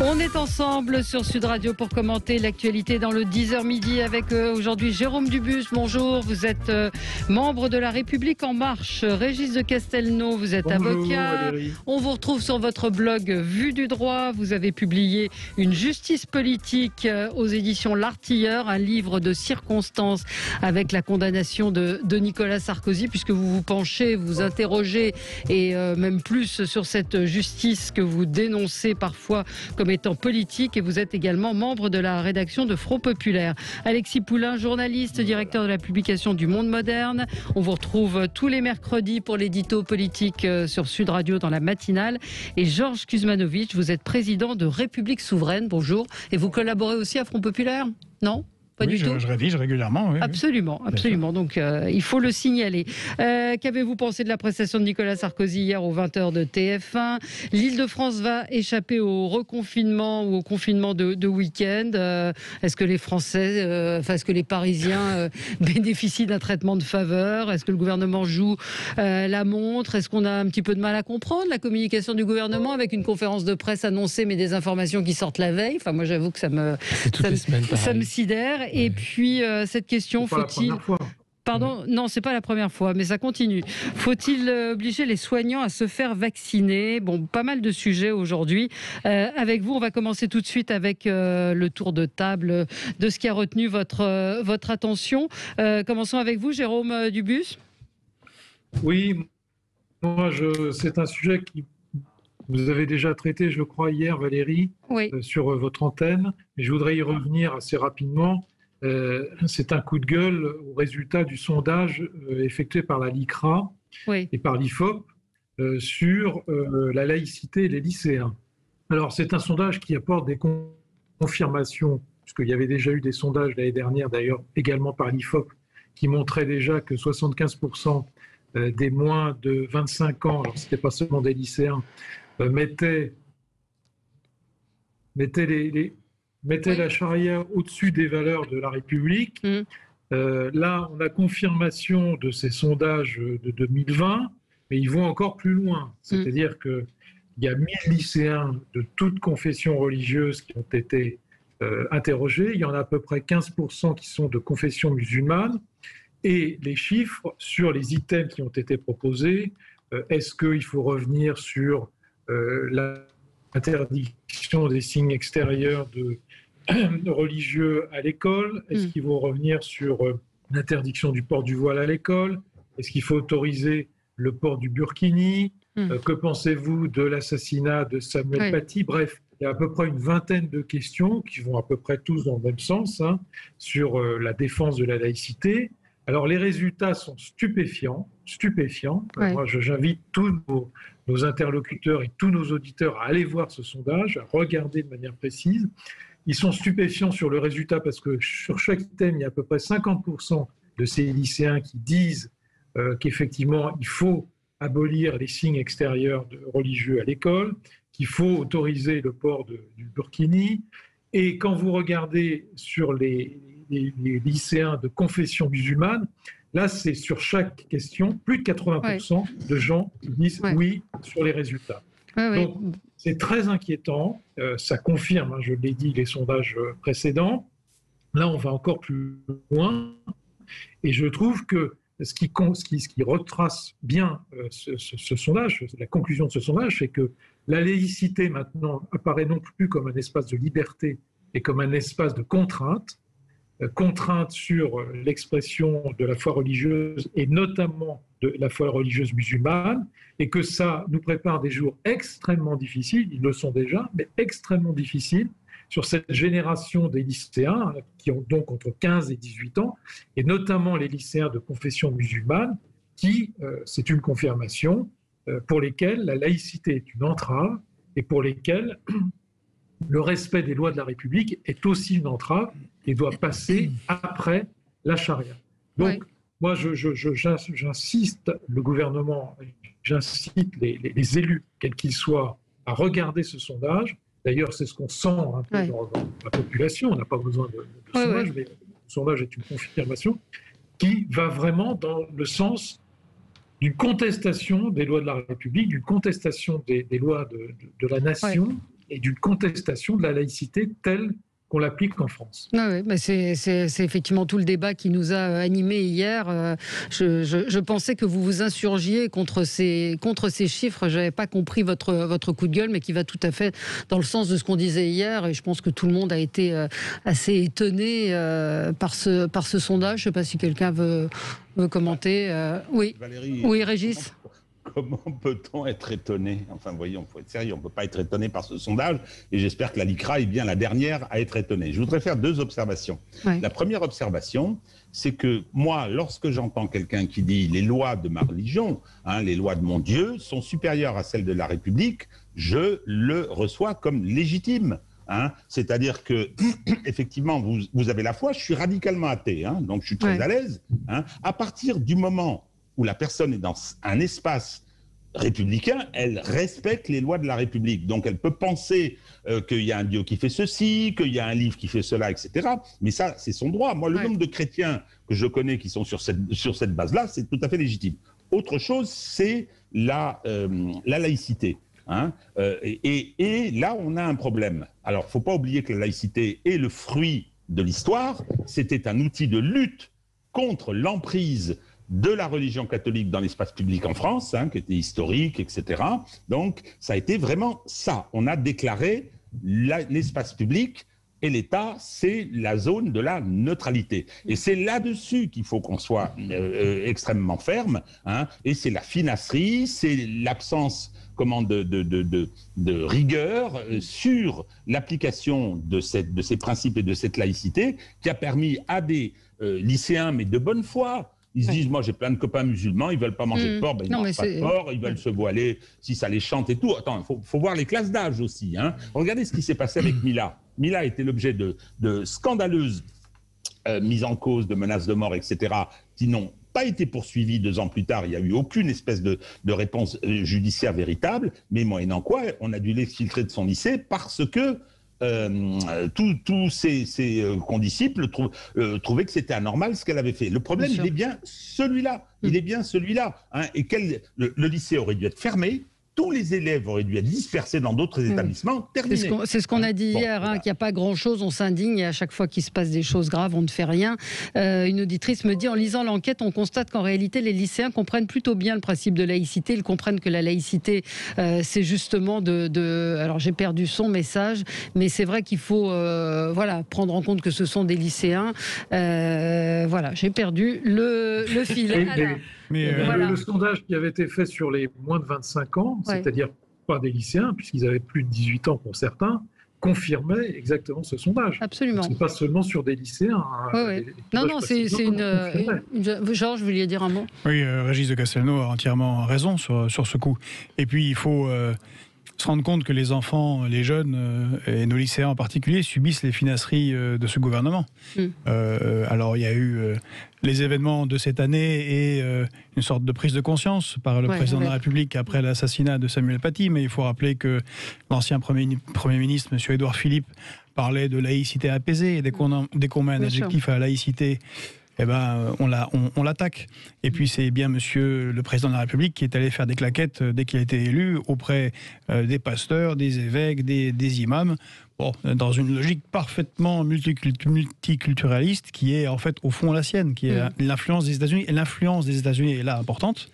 On est ensemble sur Sud Radio pour commenter l'actualité dans le 10h midi avec aujourd'hui Jérôme Dubus. Bonjour, vous êtes membre de La République En Marche. Régis de Castelnau, vous êtes avocat. Valérie. On vous retrouve sur votre blog Vue du droit. Vous avez publié Une justice politique aux éditions L'Artilleur, un livre de circonstances avec la condamnation de Nicolas Sarkozy, puisque vous vous penchez, vous interrogez et même plus sur cette justice que vous dénoncez parfois comme étant politique, et vous êtes également membre de la rédaction de Front Populaire. Alexis Poulain, journaliste, directeur de la publication du Monde Moderne. On vous retrouve tous les mercredis pour l'édito politique sur Sud Radio dans la matinale. Et Georges Kuzmanovic, vous êtes président de République Souveraine. Bonjour. Et vous collaborez aussi à Front Populaire ? Non ? Pas du tout. Je rédige régulièrement. Oui, absolument, absolument. Donc, il faut le signaler. Qu'avez-vous pensé de la prestation de Nicolas Sarkozy hier aux 20h de TF1 ? L'Île-de-France va échapper au reconfinement ou au confinement de week-end. Est-ce que les Français, est-ce que les Parisiens bénéficient d'un traitement de faveur ? Est-ce que le gouvernement joue la montre ? Est-ce qu'on a un petit peu de mal à comprendre la communication du gouvernement avec une conférence de presse annoncée mais des informations qui sortent la veille ? Enfin, moi, j'avoue que ça me sidère. Et puis, cette question, faut-il... Pardon, non, c'est pas la première fois, mais ça continue. Faut-il obliger les soignants à se faire vacciner ? Bon, pas mal de sujets aujourd'hui. Avec vous, on va commencer tout de suite avec le tour de table de ce qui a retenu votre attention. Commençons avec vous, Jérôme Dubus. Oui, moi, c'est un sujet qui vous avez déjà traité, je crois, hier, Valérie, oui. Sur votre antenne. Mais je voudrais y revenir assez rapidement. C'est un coup de gueule au résultat du sondage effectué par la LICRA et par l'IFOP sur la laïcité et les lycéens. Alors, c'est un sondage qui apporte des confirmations, puisqu'il y avait déjà eu des sondages l'année dernière, d'ailleurs également par l'IFOP, qui montraient déjà que 75% des moins de 25 ans, alors ce n'était pas seulement des lycéens, mettaient la charia au-dessus des valeurs de la République. Là, on a confirmation de ces sondages de 2020, mais ils vont encore plus loin. C'est-à-dire qu'il y a 1000 lycéens de toutes confessions religieuses qui ont été interrogés. Il y en a à peu près 15% qui sont de confession musulmane. Et les chiffres sur les items qui ont été proposés, est-ce qu'il faut revenir sur l'interdiction des signes extérieurs religieux à l'école ? Est-ce qu'ils vont revenir sur l'interdiction du port du voile à l'école ? Est-ce qu'il faut autoriser le port du burkini ? Que pensez-vous de l'assassinat de Samuel Paty ? Bref, il y a à peu près une vingtaine de questions qui vont à peu près tous dans le même sens sur la défense de la laïcité. Alors, les résultats sont stupéfiants. Moi, j'invite tous nos interlocuteurs et tous nos auditeurs à aller voir ce sondage, à regarder de manière précise. Ils sont stupéfiants sur le résultat parce que sur chaque thème, il y a à peu près 50% de ces lycéens qui disent qu'effectivement, il faut abolir les signes extérieurs religieux à l'école, qu'il faut autoriser le port du burkini. Et quand vous regardez sur les lycéens de confession musulmane, là, c'est sur chaque question, plus de 80% de gens qui disent oui sur les résultats. Donc, c'est très inquiétant. Ça confirme, je l'ai dit, les sondages précédents. Là, on va encore plus loin. Et je trouve que ce qui retrace bien ce sondage, la conclusion de ce sondage, c'est que la laïcité, maintenant, apparaît non plus comme un espace de liberté, mais comme un espace de contrainte sur l'expression de la foi religieuse et notamment de la foi religieuse musulmane, et que ça nous prépare des jours extrêmement difficiles, ils le sont déjà, mais extrêmement difficiles, sur cette génération des lycéens qui ont donc entre 15 et 18 ans, et notamment les lycéens de confession musulmane, qui, c'est une confirmation, pour lesquels la laïcité est une entrave, et pour lesquels le respect des lois de la République est aussi une entrave et doit passer après la charia. Donc, moi, j'insiste, le gouvernement, j'incite les élus, quels qu'ils soient, à regarder ce sondage. D'ailleurs, c'est ce qu'on sent un peu dans la population. On n'a pas besoin de sondage, mais le sondage est une confirmation qui va vraiment dans le sens d'une contestation des lois de la République, d'une contestation des lois de la nation, et d'une contestation de la laïcité telle qu'on l'applique en France. Ah oui, mais c'est effectivement tout le débat qui nous a animés hier. Je pensais que vous vous insurgiez contre ces chiffres. Je n'avais pas compris votre coup de gueule, mais qui va tout à fait dans le sens de ce qu'on disait hier. Et je pense que tout le monde a été assez étonné par ce sondage. Je ne sais pas si quelqu'un veut commenter. Oui, Valérie, oui, Régis. Comment peut-on être étonné? Enfin, voyons, il faut être sérieux, on ne peut pas être étonné par ce sondage, et j'espère que la LICRA est bien la dernière à être étonnée. Je voudrais faire 2 observations. Ouais. La première observation, c'est que moi, lorsque j'entends quelqu'un qui dit « les lois de ma religion, les lois de mon Dieu, sont supérieures à celles de la République », je le reçois comme légitime. C'est-à-dire que, effectivement, vous avez la foi, je suis radicalement athée, donc je suis très à l'aise. À partir du moment où la personne est dans un espace républicain, elle respecte les lois de la République. Donc elle peut penser qu'il y a un Dieu qui fait ceci, qu'il y a un livre qui fait cela, etc. Mais ça, c'est son droit. Moi, le nombre de chrétiens que je connais qui sont sur cette base-là, c'est tout à fait légitime. Autre chose, c'est la laïcité. Et là, on a un problème. Alors, il ne faut pas oublier que la laïcité est le fruit de l'histoire. C'était un outil de lutte contre l'emprise de la religion catholique dans l'espace public en France, qui était historique, etc. Donc, ça a été vraiment ça. On a déclaré l'espace public et l'État, c'est la zone de la neutralité. Et c'est là-dessus qu'il faut qu'on soit extrêmement ferme. Et c'est la finasserie, c'est l'absence de rigueur sur l'application de ces principes et de cette laïcité qui a permis à des lycéens, mais de bonne foi. Ils se disent, moi j'ai plein de copains musulmans, ils ne veulent pas manger de porc, ils ne mangent pas de porc, ils veulent se voiler si ça les chante et tout. Attends, il faut voir les classes d'âge aussi. Regardez ce qui s'est passé avec Mila. Mila était l'objet de scandaleuses mises en cause, de menaces de mort, etc., qui n'ont pas été poursuivies 2 ans plus tard. Il n'y a eu aucune espèce de réponse judiciaire véritable, mais moyennant quoi, on a dû l'exfiltrer de son lycée parce que tous ses condisciples trouvaient que c'était anormal ce qu'elle avait fait. Le problème, il est bien celui-là. Il est bien celui-là. Et le lycée aurait dû être fermé. Tous les élèves auraient dû être dispersés dans d'autres établissements. Terminé. C'est ce qu'on a dit hier, qu'il n'y a pas grand-chose, on s'indigne et à chaque fois qu'il se passe des choses graves, on ne fait rien. Une auditrice me dit, en lisant l'enquête, on constate qu'en réalité, les lycéens comprennent plutôt bien le principe de laïcité. Ils comprennent que la laïcité, c'est justement Alors, j'ai perdu son message, mais c'est vrai qu'il faut prendre en compte que ce sont des lycéens. J'ai perdu le fil. Le sondage qui avait été fait sur les moins de 25 ans, c'est-à-dire pas des lycéens, puisqu'ils avaient plus de 18 ans pour certains, confirmait exactement ce sondage. Absolument. Ce n'est pas seulement sur des lycéens. C'est Georges, vous vouliez dire un mot? Oui, Régis de Castelnau a entièrement raison sur ce coup. Et puis, il faut se rendre compte que les enfants, les jeunes, et nos lycéens en particulier, subissent les finasseries de ce gouvernement. Alors, il y a eu les événements de cette année et une sorte de prise de conscience par le président de la République après l'assassinat de Samuel Paty. Mais il faut rappeler que l'ancien Premier ministre, M. Édouard Philippe, parlait de laïcité apaisée. Et dès qu'on met un adjectif à la laïcité, on l'attaque. Et puis c'est bien monsieur le président de la République qui est allé faire des claquettes dès qu'il a été élu auprès des pasteurs, des évêques, des imams, dans une logique parfaitement multiculturaliste qui est en fait au fond la sienne, qui est l'influence des États-Unis. Et l'influence des États-Unis est là importante,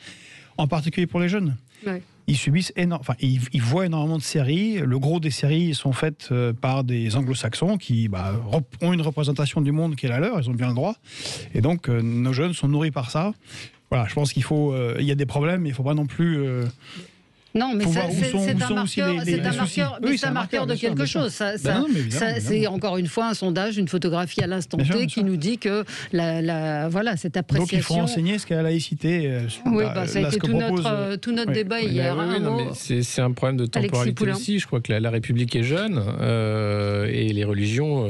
en particulier pour les jeunes. Ils subissent ils voient énormément de séries. Le gros des séries sont faites par des anglo-saxons qui ont une représentation du monde qui est la leur, ils ont bien le droit. Et donc, nos jeunes sont nourris par ça. Voilà, je pense qu'il y a des problèmes, mais il ne faut pas non plus... Non, mais c'est un marqueur de quelque chose. C'est encore une fois un sondage, une photographie à l'instant T qui nous dit que cette appréciation... Donc il faut enseigner ce qu'est la laïcité. Ça a été tout notre débat hier. C'est un problème de temporalité aussi. Je crois que la République est jeune et les religions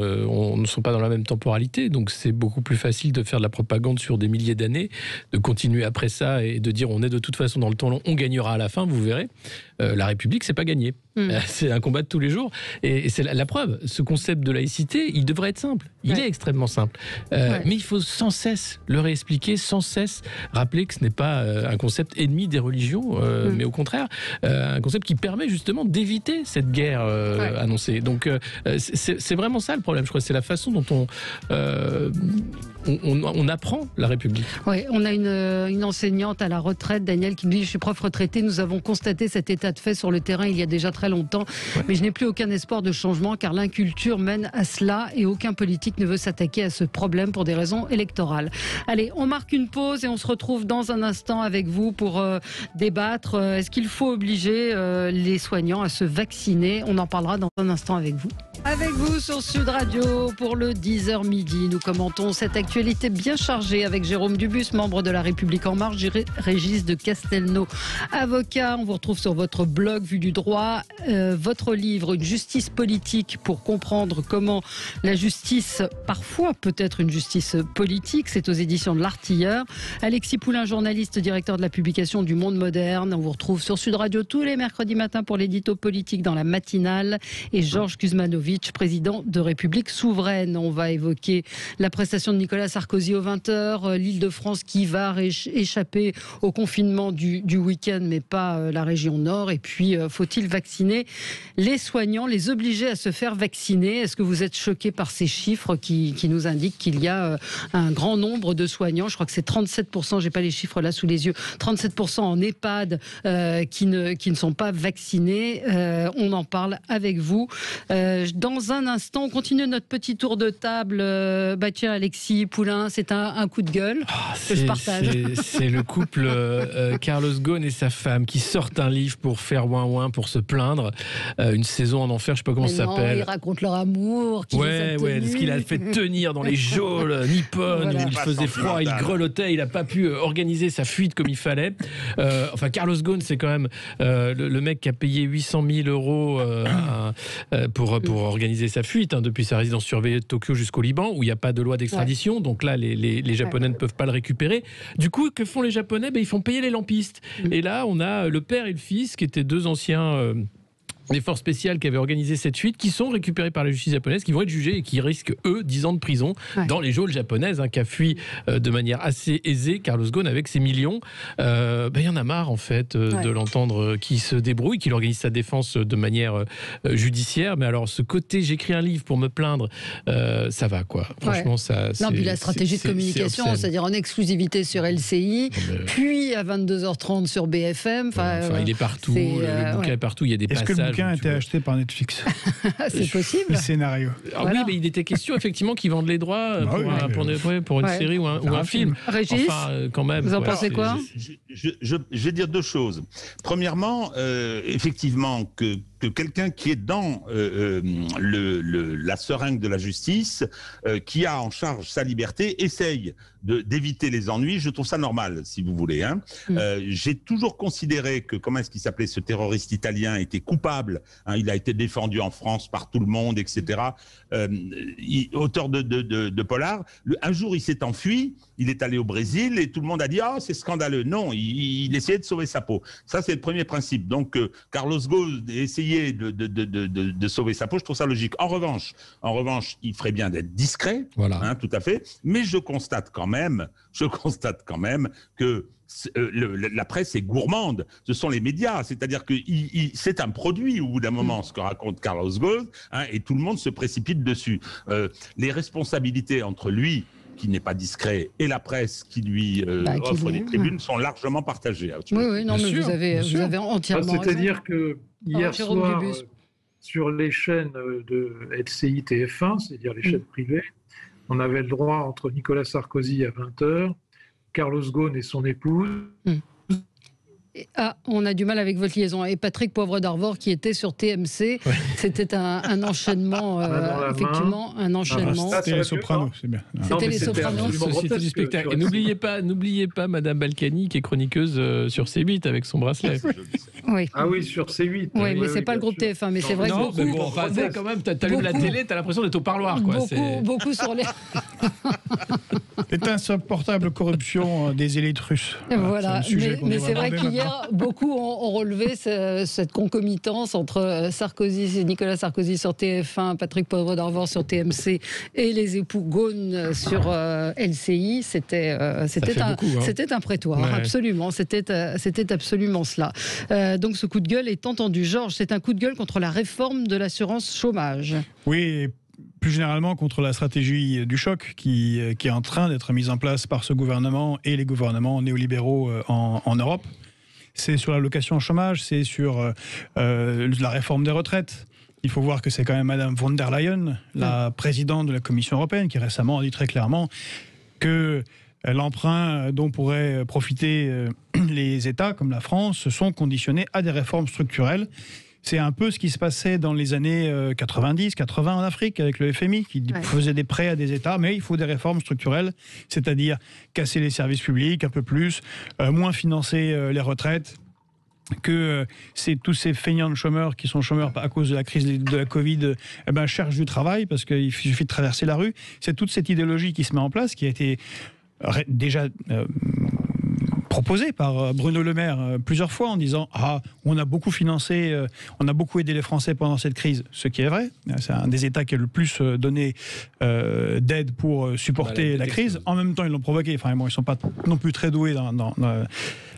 ne sont pas dans la même temporalité. Donc c'est beaucoup plus facile de faire de la propagande sur des milliers d'années, de continuer après ça et de dire on est de toute façon dans le temps long, on gagnera à la fin, vous verrez. La République, c'est pas gagné. C'est un combat de tous les jours. Et c'est la preuve. Ce concept de laïcité, il devrait être simple. Il est extrêmement simple. Mais il faut sans cesse le réexpliquer, sans cesse rappeler que ce n'est pas un concept ennemi des religions, mais au contraire, un concept qui permet justement d'éviter cette guerre annoncée. Donc c'est vraiment ça le problème. Je crois que c'est la façon dont on apprend la République. Oui, on a une enseignante à la retraite, Daniel, qui nous dit: je suis prof retraité, nous avons constaté cet état de fait sur le terrain il y a déjà très longtemps, mais je n'ai plus aucun espoir de changement car l'inculture mène à cela et aucun politique ne veut s'attaquer à ce problème pour des raisons électorales. Allez, on marque une pause et on se retrouve dans un instant avec vous pour débattre. Est-ce qu'il faut obliger les soignants à se vacciner? On en parlera dans un instant avec vous. Avec vous sur Sud Radio pour le 10h midi. Nous commentons cette actualité bien chargée avec Jérôme Dubus, membre de La République En Marche, Régis de Castelnau, avocat. On vous retrouve sur votre blog Vue du droit. Votre livre, Une justice politique pour comprendre comment la justice, parfois peut être une justice politique. C'est aux éditions de L'Artilleur. Alexis Poulain, journaliste, directeur de la publication du Monde Moderne. On vous retrouve sur Sud Radio tous les mercredis matins pour l'édito politique dans la matinale. Et Georges Kuzmanovic, président de République Souveraine. On va évoquer la prestation de Nicolas Sarkozy aux 20h, l'Île-de-France qui va échapper au confinement du week-end, mais pas la région Nord. Et puis, faut-il vacciner les soignants, les obliger à se faire vacciner? Est-ce que vous êtes choqués par ces chiffres qui nous indiquent qu'il y a un grand nombre de soignants? Je crois que c'est 37%, j'ai pas les chiffres là sous les yeux, 37% en EHPAD qui ne sont pas vaccinés. On en parle avec vous. Dans un instant, on continue notre petit tour de table. Tiens, Alexis Poulain, c'est un coup de gueule que je partage. C'est le couple Carlos Ghosn et sa femme qui sortent un livre pour faire ouin-ouin, pour se plaindre. Une saison en enfer, je sais pas comment ça s'appelle. Ils racontent leur amour. Ce qu'il a fait tenir dans les geôles nippones où il faisait froid, il grelottait, il n'a pas pu organiser sa fuite comme il fallait. Carlos Ghosn, c'est quand même le mec qui a payé 800 000 euros pour organiser sa fuite depuis sa résidence surveillée de Tokyo jusqu'au Liban, où il n'y a pas de loi d'extradition. Donc là, les Japonais ne peuvent pas le récupérer. Du coup, que font les Japonais? Ils font payer les lampistes. Et là, on a le père et le fils, qui étaient deux anciens... les forces spéciales qui avaient organisé cette fuite, qui sont récupérées par la justice japonaise, qui vont être jugés et qui risquent, eux, 10 ans de prison dans les geôles japonaises, qui a fui de manière assez aisée Carlos Ghosn avec ses millions. Il y en a marre, en fait, de l'entendre qui se débrouille, qui organise sa défense de manière judiciaire. Mais alors, ce côté, j'écris un livre pour me plaindre, ça va, quoi. Franchement, ça... Non, puis la stratégie de communication, c'est-à-dire en exclusivité sur LCI, puis à 22h30 sur BFM. Il est partout, le bouquin est partout, il y a des passages... a été acheté par Netflix. C'est possible. Le scénario. Oui, mais il était question effectivement qu'ils vendent les droits pour une série ou un film. Régis, quand même. Vous en pensez quoi? Je vais dire deux choses. Premièrement, effectivement, que quelqu'un qui est dans la seringue de la justice, qui a en charge sa liberté, essaye d'éviter les ennuis. Je trouve ça normal, si vous voulez. J'ai toujours considéré que, comment est-ce qu'il s'appelait, ce terroriste italien était coupable. Il a été défendu en France par tout le monde, etc. Auteur de polar. Un jour, il s'est enfui. Il est allé au Brésil et tout le monde a dit « Ah, c'est scandaleux ». Non, il essayait de sauver sa peau. Ça, c'est le premier principe. Donc, Carlos Ghosn essayait de sauver sa peau. Je trouve ça logique. En revanche, il ferait bien d'être discret. Voilà. Tout à fait. Mais je constate quand même que la presse est gourmande. Ce sont les médias. C'est-à-dire que c'est un produit au bout d'un moment, ce que raconte Carlos Ghosn, et tout le monde se précipite dessus. Les responsabilités entre lui, qui n'est pas discret, et la presse qui lui offre des tribunes sont largement partagées. Oui, non, mais vous avez entièrement raison. C'est-à-dire que hier soir, sur les chaînes de LCI TF1, c'est-à-dire les chaînes privées, on avait le droit entre Nicolas Sarkozy à 20h, Carlos Ghosn et son épouse. On a du mal avec votre liaison. Et Patrick Poivre d'Arvor qui était sur TMC, c'était un enchaînement, effectivement, un enchaînement. C'était les Sopranos, c'est bien. C'était les Sopranos. Société du spectacle. Et n'oubliez pas Madame Balkany qui est chroniqueuse sur C8 avec son bracelet. Oui. Ah oui, sur C8. Oui, mais c'est pas le groupe TF1, mais c'est vrai que Non, beaucoup... mais bon, enfin, quand même, t'allumes la télé, t'as l'impression d'être au parloir, quoi. Beaucoup sur les... C'est insupportable corruption des élites russes. Voilà, mais c'est vrai qu'hier, beaucoup ont relevé cette concomitance entre Nicolas Sarkozy sur TF1, Patrick Poivre d'Arvor sur TMC et les époux Ghosn sur LCI. C'était un prétoire, ouais. Absolument. C'était absolument cela. Donc ce coup de gueule est entendu. Georges, c'est un coup de gueule contre la réforme de l'assurance chômage. Oui, et plus généralement contre la stratégie du choc qui est en train d'être mise en place par ce gouvernement et les gouvernements néolibéraux en Europe. C'est sur l'allocation au chômage, c'est sur la réforme des retraites. Il faut voir que c'est quand même Madame von der Leyen, la présidente de la Commission européenne, qui récemment a dit très clairement que l'emprunt dont pourraient profiter les États comme la France sont conditionnés à des réformes structurelles. C'est un peu ce qui se passait dans les années 90-80 en Afrique avec le FMI qui faisait des prêts à des États, mais il faut des réformes structurelles, c'est-à-dire casser les services publics un peu plus, moins financer les retraites, que tous ces feignants de chômeurs qui sont chômeurs à cause de la crise de la Covid cherchent du travail parce qu'il suffit de traverser la rue. C'est toute cette idéologie qui se met en place, qui a été déjà proposé par Bruno Le Maire plusieurs fois en disant on a beaucoup financé, on a beaucoup aidé les Français pendant cette crise, ce qui est vrai. C'est un des États qui a le plus donné d'aide pour supporter la crise. En même temps, ils l'ont provoqué. Enfin, bon, ils ne sont pas non plus très doués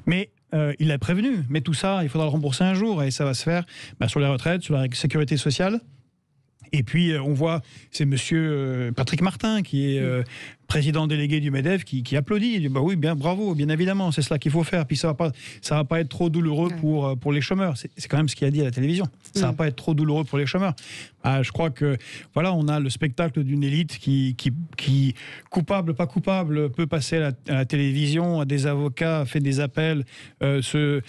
mais il l'a prévenu. Mais tout ça, il faudra le rembourser un jour et ça va se faire sur les retraites, sur la sécurité sociale. Et puis, on voit, c'est monsieur Patrick Martin, qui est président délégué du MEDEF, qui applaudit. Il dit, oui, bien, bravo, bien évidemment, c'est cela qu'il faut faire. Puis ça va pas être trop douloureux pour les chômeurs. C'est quand même ce qu'il a dit à la télévision. Ça va pas être trop douloureux pour les chômeurs. Je crois que, voilà, on a le spectacle d'une élite qui coupable, pas coupable, peut passer à la télévision, à des avocats, fait des appels, se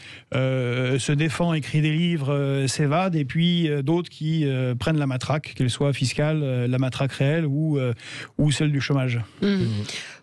défend, écrit des livres, s'évade, et puis d'autres qui prennent la matraque, qu'elle soit fiscale, la matraque réelle ou celle du chômage.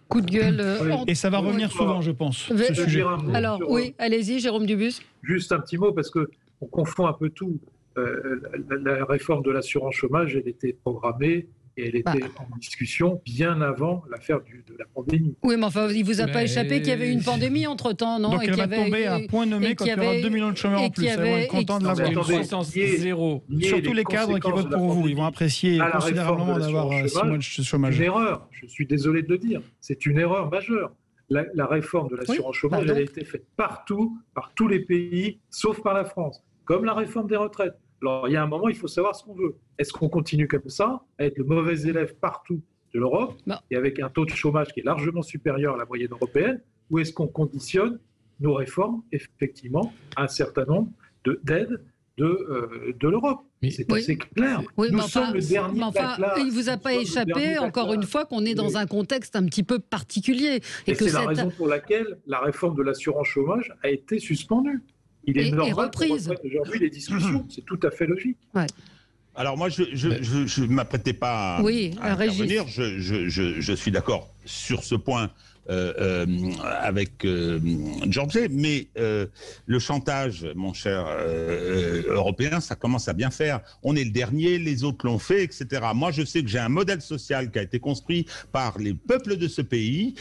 Coup de gueule. Et ça va revenir souvent, je pense, ce sujet. Alors, oui, allez-y, Jérôme Dubus. Juste un petit mot, parce qu'on confond un peu tout. La réforme de l'assurance chômage, elle était programmée et elle était en discussion bien avant l'affaire de la pandémie. Oui, mais enfin, il ne vous a pas échappé qu'il y avait une pandémie entre-temps, non? Donc elle va tomber à point nommé quand il y aura 2 millions de chômeurs en plus. Ils vont être contents de l'avoir. Zéro. Surtout les cadres qui votent pour vous. Ils vont apprécier considérablement d'avoir 6 mois de chômage. C'est une erreur, je suis désolé de le dire. C'est une erreur majeure. La réforme de l'assurance chômage, elle a été faite partout, par tous les pays, sauf par la France. Comme la réforme des retraites. Alors, il y a un moment, il faut savoir ce qu'on veut. Est-ce qu'on continue comme ça, à être le mauvais élève partout de l'Europe, et avec un taux de chômage qui est largement supérieur à la moyenne européenne, ou est-ce qu'on conditionne nos réformes, effectivement, à un certain nombre d'aides de l'Europe? C'est assez clair. Oui, nous sommes le dernier il ne vous a pas échappé, encore une fois, qu'on est dans un contexte un petit peu particulier. Et c'est la raison pour laquelle la réforme de l'assurance chômage a été suspendue. Il est normal qu'on reprenne aujourd'hui les discussions. C'est tout à fait logique. Ouais. Alors moi, je ne m'apprêtais pas à intervenir. Je suis d'accord sur ce point avec Georges, mais le chantage, mon cher européen, ça commence à bien faire. On est le dernier, les autres l'ont fait, etc. Moi, je sais que j'ai un modèle social qui a été construit par les peuples de ce pays,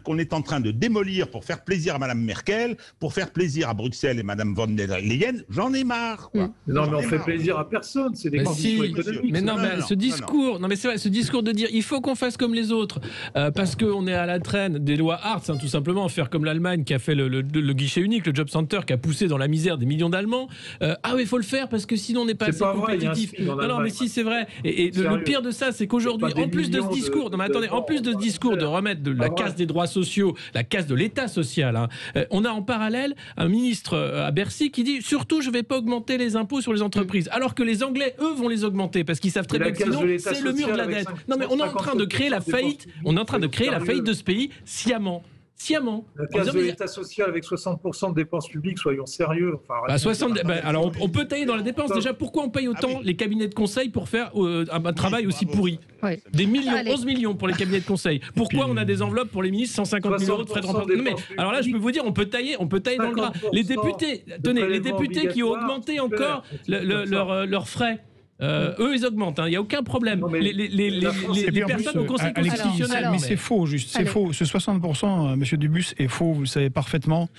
qu'on est en train de démolir pour faire plaisir à Mme Merkel, pour faire plaisir à Bruxelles et Mme von der Leyen. J'en ai marre, quoi. Non, mais on fait plaisir à personne. C'est des conditions économiques. Mais non, mais ce discours, non, mais c'est vrai, ce discours de dire il faut qu'on fasse comme les autres parce qu'on est à la traîne des lois Hartz, tout simplement, faire comme l'Allemagne qui a fait le guichet unique, le job center, qui a poussé dans la misère des millions d'Allemands. Oui, il faut le faire parce que sinon on n'est pas assez compétitif. Non, mais si, c'est vrai. Et le pire de ça, c'est qu'aujourd'hui, en plus de ce discours, en plus de ce discours de remettre de la casse des droits sociaux, la casse de l'État social, on a en parallèle un ministre à Bercy qui dit surtout je ne vais pas augmenter les impôts sur les entreprises, alors que les Anglais, eux, vont les augmenter parce qu'ils savent très bien que sinon c'est le mur de la dette. Non, mais on est en train de créer la faillite. On est en train de créer la faillite de ce pays sciemment. sciemment. La case de l'État social avec 60% de dépenses publiques, soyons sérieux. Alors on peut tailler dans la dépense. Déjà, pourquoi on paye autant les cabinets de conseil pour faire un travail aussi pourri? Des millions, 11 millions pour les cabinets de conseil. Pourquoi on a des enveloppes pour les ministres, 150 000 euros de frais de remplacement? Mais alors là, je peux vous dire, on peut tailler dans le gras. Les députés qui ont augmenté encore leurs frais. Eux, ils augmentent, il n'y a aucun problème. Les personnes au Conseil constitutionnel. Mais c'est faux, juste. C'est faux. Ce 60%, monsieur Dubus, est faux, vous le savez parfaitement.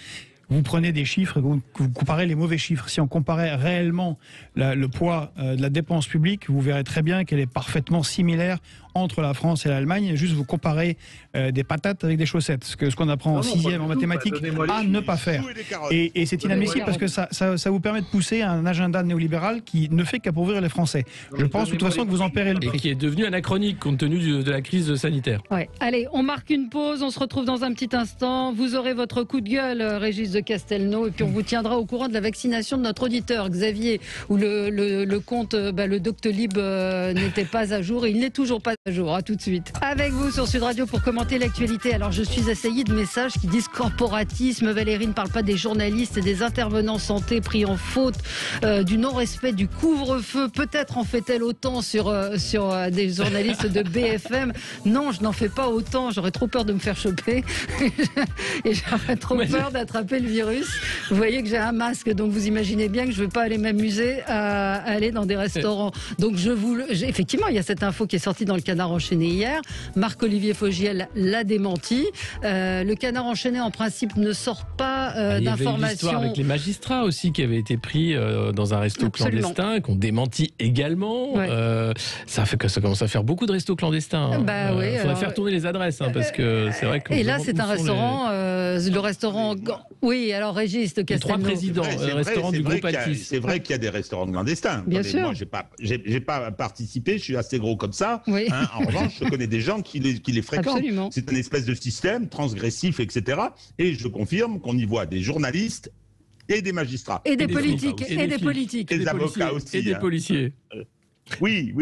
Vous prenez des chiffres et vous comparez les mauvais chiffres. Si on comparait réellement le poids de la dépense publique, vous verrez très bien qu'elle est parfaitement similaire entre la France et l'Allemagne. Juste vous comparez des patates avec des chaussettes, ce qu'on apprend en 6e en mathématiques à ne pas faire. Et c'est inadmissible parce que ça vous permet de pousser un agenda néolibéral qui ne fait qu'appauvrir les Français. Je pense de toute façon que vous en paierez le prix. Et qui est devenu anachronique compte tenu de la crise sanitaire. Ouais. Allez, on marque une pause, on se retrouve dans un petit instant. Vous aurez votre coup de gueule, Régis de Castelnau, et puis on vous tiendra au courant de la vaccination de notre auditeur Xavier, où le compte, le Doctolib n'était pas à jour et il n'est toujours pas à jour. À tout de suite. Avec vous sur Sud Radio pour commenter l'actualité. Alors je suis assaillie de messages qui disent corporatisme. Valérie ne parle pas des journalistes et des intervenants santé pris en faute du non-respect du couvre-feu. Peut-être en fait-elle autant sur des journalistes de BFM. Non, je n'en fais pas autant. J'aurais trop peur de me faire choper et j'aurais trop peur d'attraper le virus. Vous voyez que j'ai un masque, donc vous imaginez bien que je ne vais pas aller m'amuser à aller dans des restaurants. Donc effectivement, il y a cette info qui est sortie dans le Canard enchaîné hier. Marc-Olivier Fogiel l'a démenti. Le Canard enchaîné, en principe, ne sort pas d'informations. Il y avait l'histoire avec les magistrats aussi qui avaient été pris dans un resto clandestin, qu'on démentit également. Ouais. Ça commence à faire beaucoup de restos clandestins. Il faudrait faire tourner les adresses, parce que c'est vrai que. Et là, c'est un restaurant, le restaurant. Oui, alors Régis de Castelnau. 3 présidents, restaurant du groupe Altis. C'est vrai qu'il y a des restaurants clandestins. Bien sûr. Moi, j'ai pas participé, je suis assez gros comme ça. Oui. En revanche, je connais des gens qui les fréquentent. Absolument. C'est une espèce de système transgressif, etc. Et je confirme qu'on y voit des journalistes et des magistrats. Et des politiques. Et des politiques. Et des avocats aussi. Et des policiers. Oui.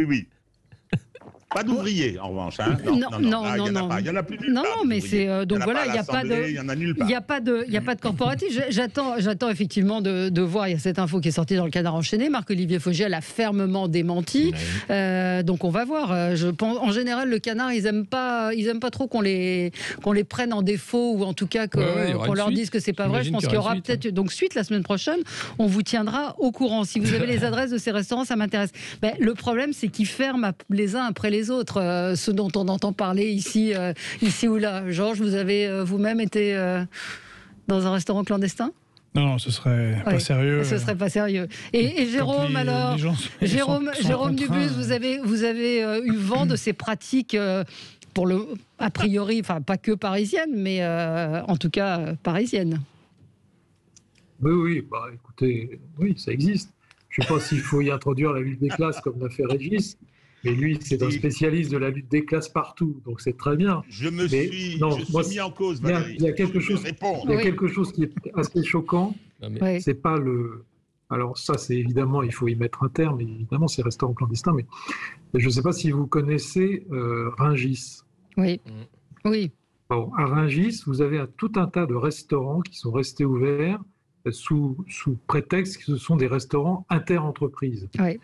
Pas d'ouvriers, en revanche. Non. Il y en a plus nulle part. Non, mais c'est donc voilà, il n'y a pas de. Il y en a nulle part. Il n'y a pas de corporatif. J'attends effectivement de voir. Il y a cette info qui est sortie dans le Canard enchaîné. Marc-Olivier Fogiel a fermement démenti. Donc on va voir. Je pense, en général, le Canard, ils aiment pas trop qu'on les prenne en défaut, ou en tout cas qu'on leur dise que c'est pas vrai. Je pense qu'il y aura peut-être donc suite la semaine prochaine. On vous tiendra au courant. Si vous avez les adresses de ces restaurants, ça m'intéresse. Le problème, c'est qu'ils ferment les uns après les autres, ceux dont on entend parler ici ou là. Georges, vous avez vous-même été dans un restaurant clandestin ? Non, ce serait pas sérieux. Ce serait pas sérieux. Et Jérôme, alors, Jérôme Dubus, vous avez eu vent de ces pratiques a priori, enfin pas que parisiennes, mais en tout cas parisiennes. Oui, écoutez, oui, ça existe. Je ne sais pas s'il faut y introduire la lutte des classes comme l'a fait Régis. Mais lui, c'est un spécialiste de la lutte des classes partout, donc c'est très bien. Je me suis mis en cause, Valérie. Il y a quelque chose qui est assez choquant. C'est pas le. Alors ça, c'est évidemment, il faut y mettre un terme. Évidemment, c'est restaurant clandestin, mais je ne sais pas si vous connaissez Rungis. Oui. Bon, à Rungis, vous avez tout un tas de restaurants qui sont restés ouverts sous prétexte que ce sont des restaurants inter-entreprises. Oui.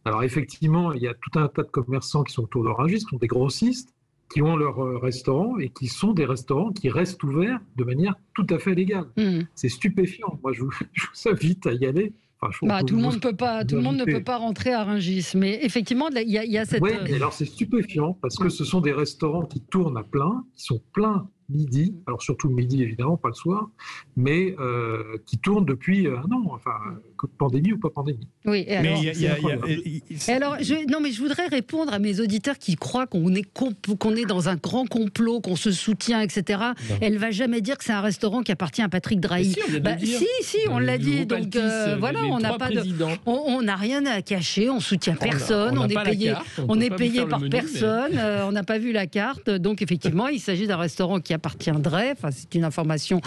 Alors effectivement, il y a tout un tas de commerçants qui sont autour de Rungis, qui sont des grossistes, qui ont leurs restaurants et qui sont des restaurants qui restent ouverts de manière tout à fait légale. C'est stupéfiant. Moi, je vous invite à y aller. Enfin, tout le monde ne peut pas rentrer à Rungis, mais effectivement, il y a cette. Oui, mais alors c'est stupéfiant parce que ce sont des restaurants qui tournent à plein, qui sont pleins midi, alors surtout le midi évidemment, pas le soir, mais qui tournent depuis un an, enfin, pandémie ou pas pandémie. Oui, et alors, mais je voudrais répondre à mes auditeurs qui croient qu'on est dans un grand complot, qu'on se soutient, etc. Non. Elle va jamais dire que c'est un restaurant qui appartient à Patrick Drahi. On l'a dit. Donc voilà, on n'a pas on n'a rien à cacher, on soutient personne, on est payé par personne, on n'a pas vu la carte. Donc effectivement, il s'agit d'un restaurant qui appartiendrait, enfin c'est une information,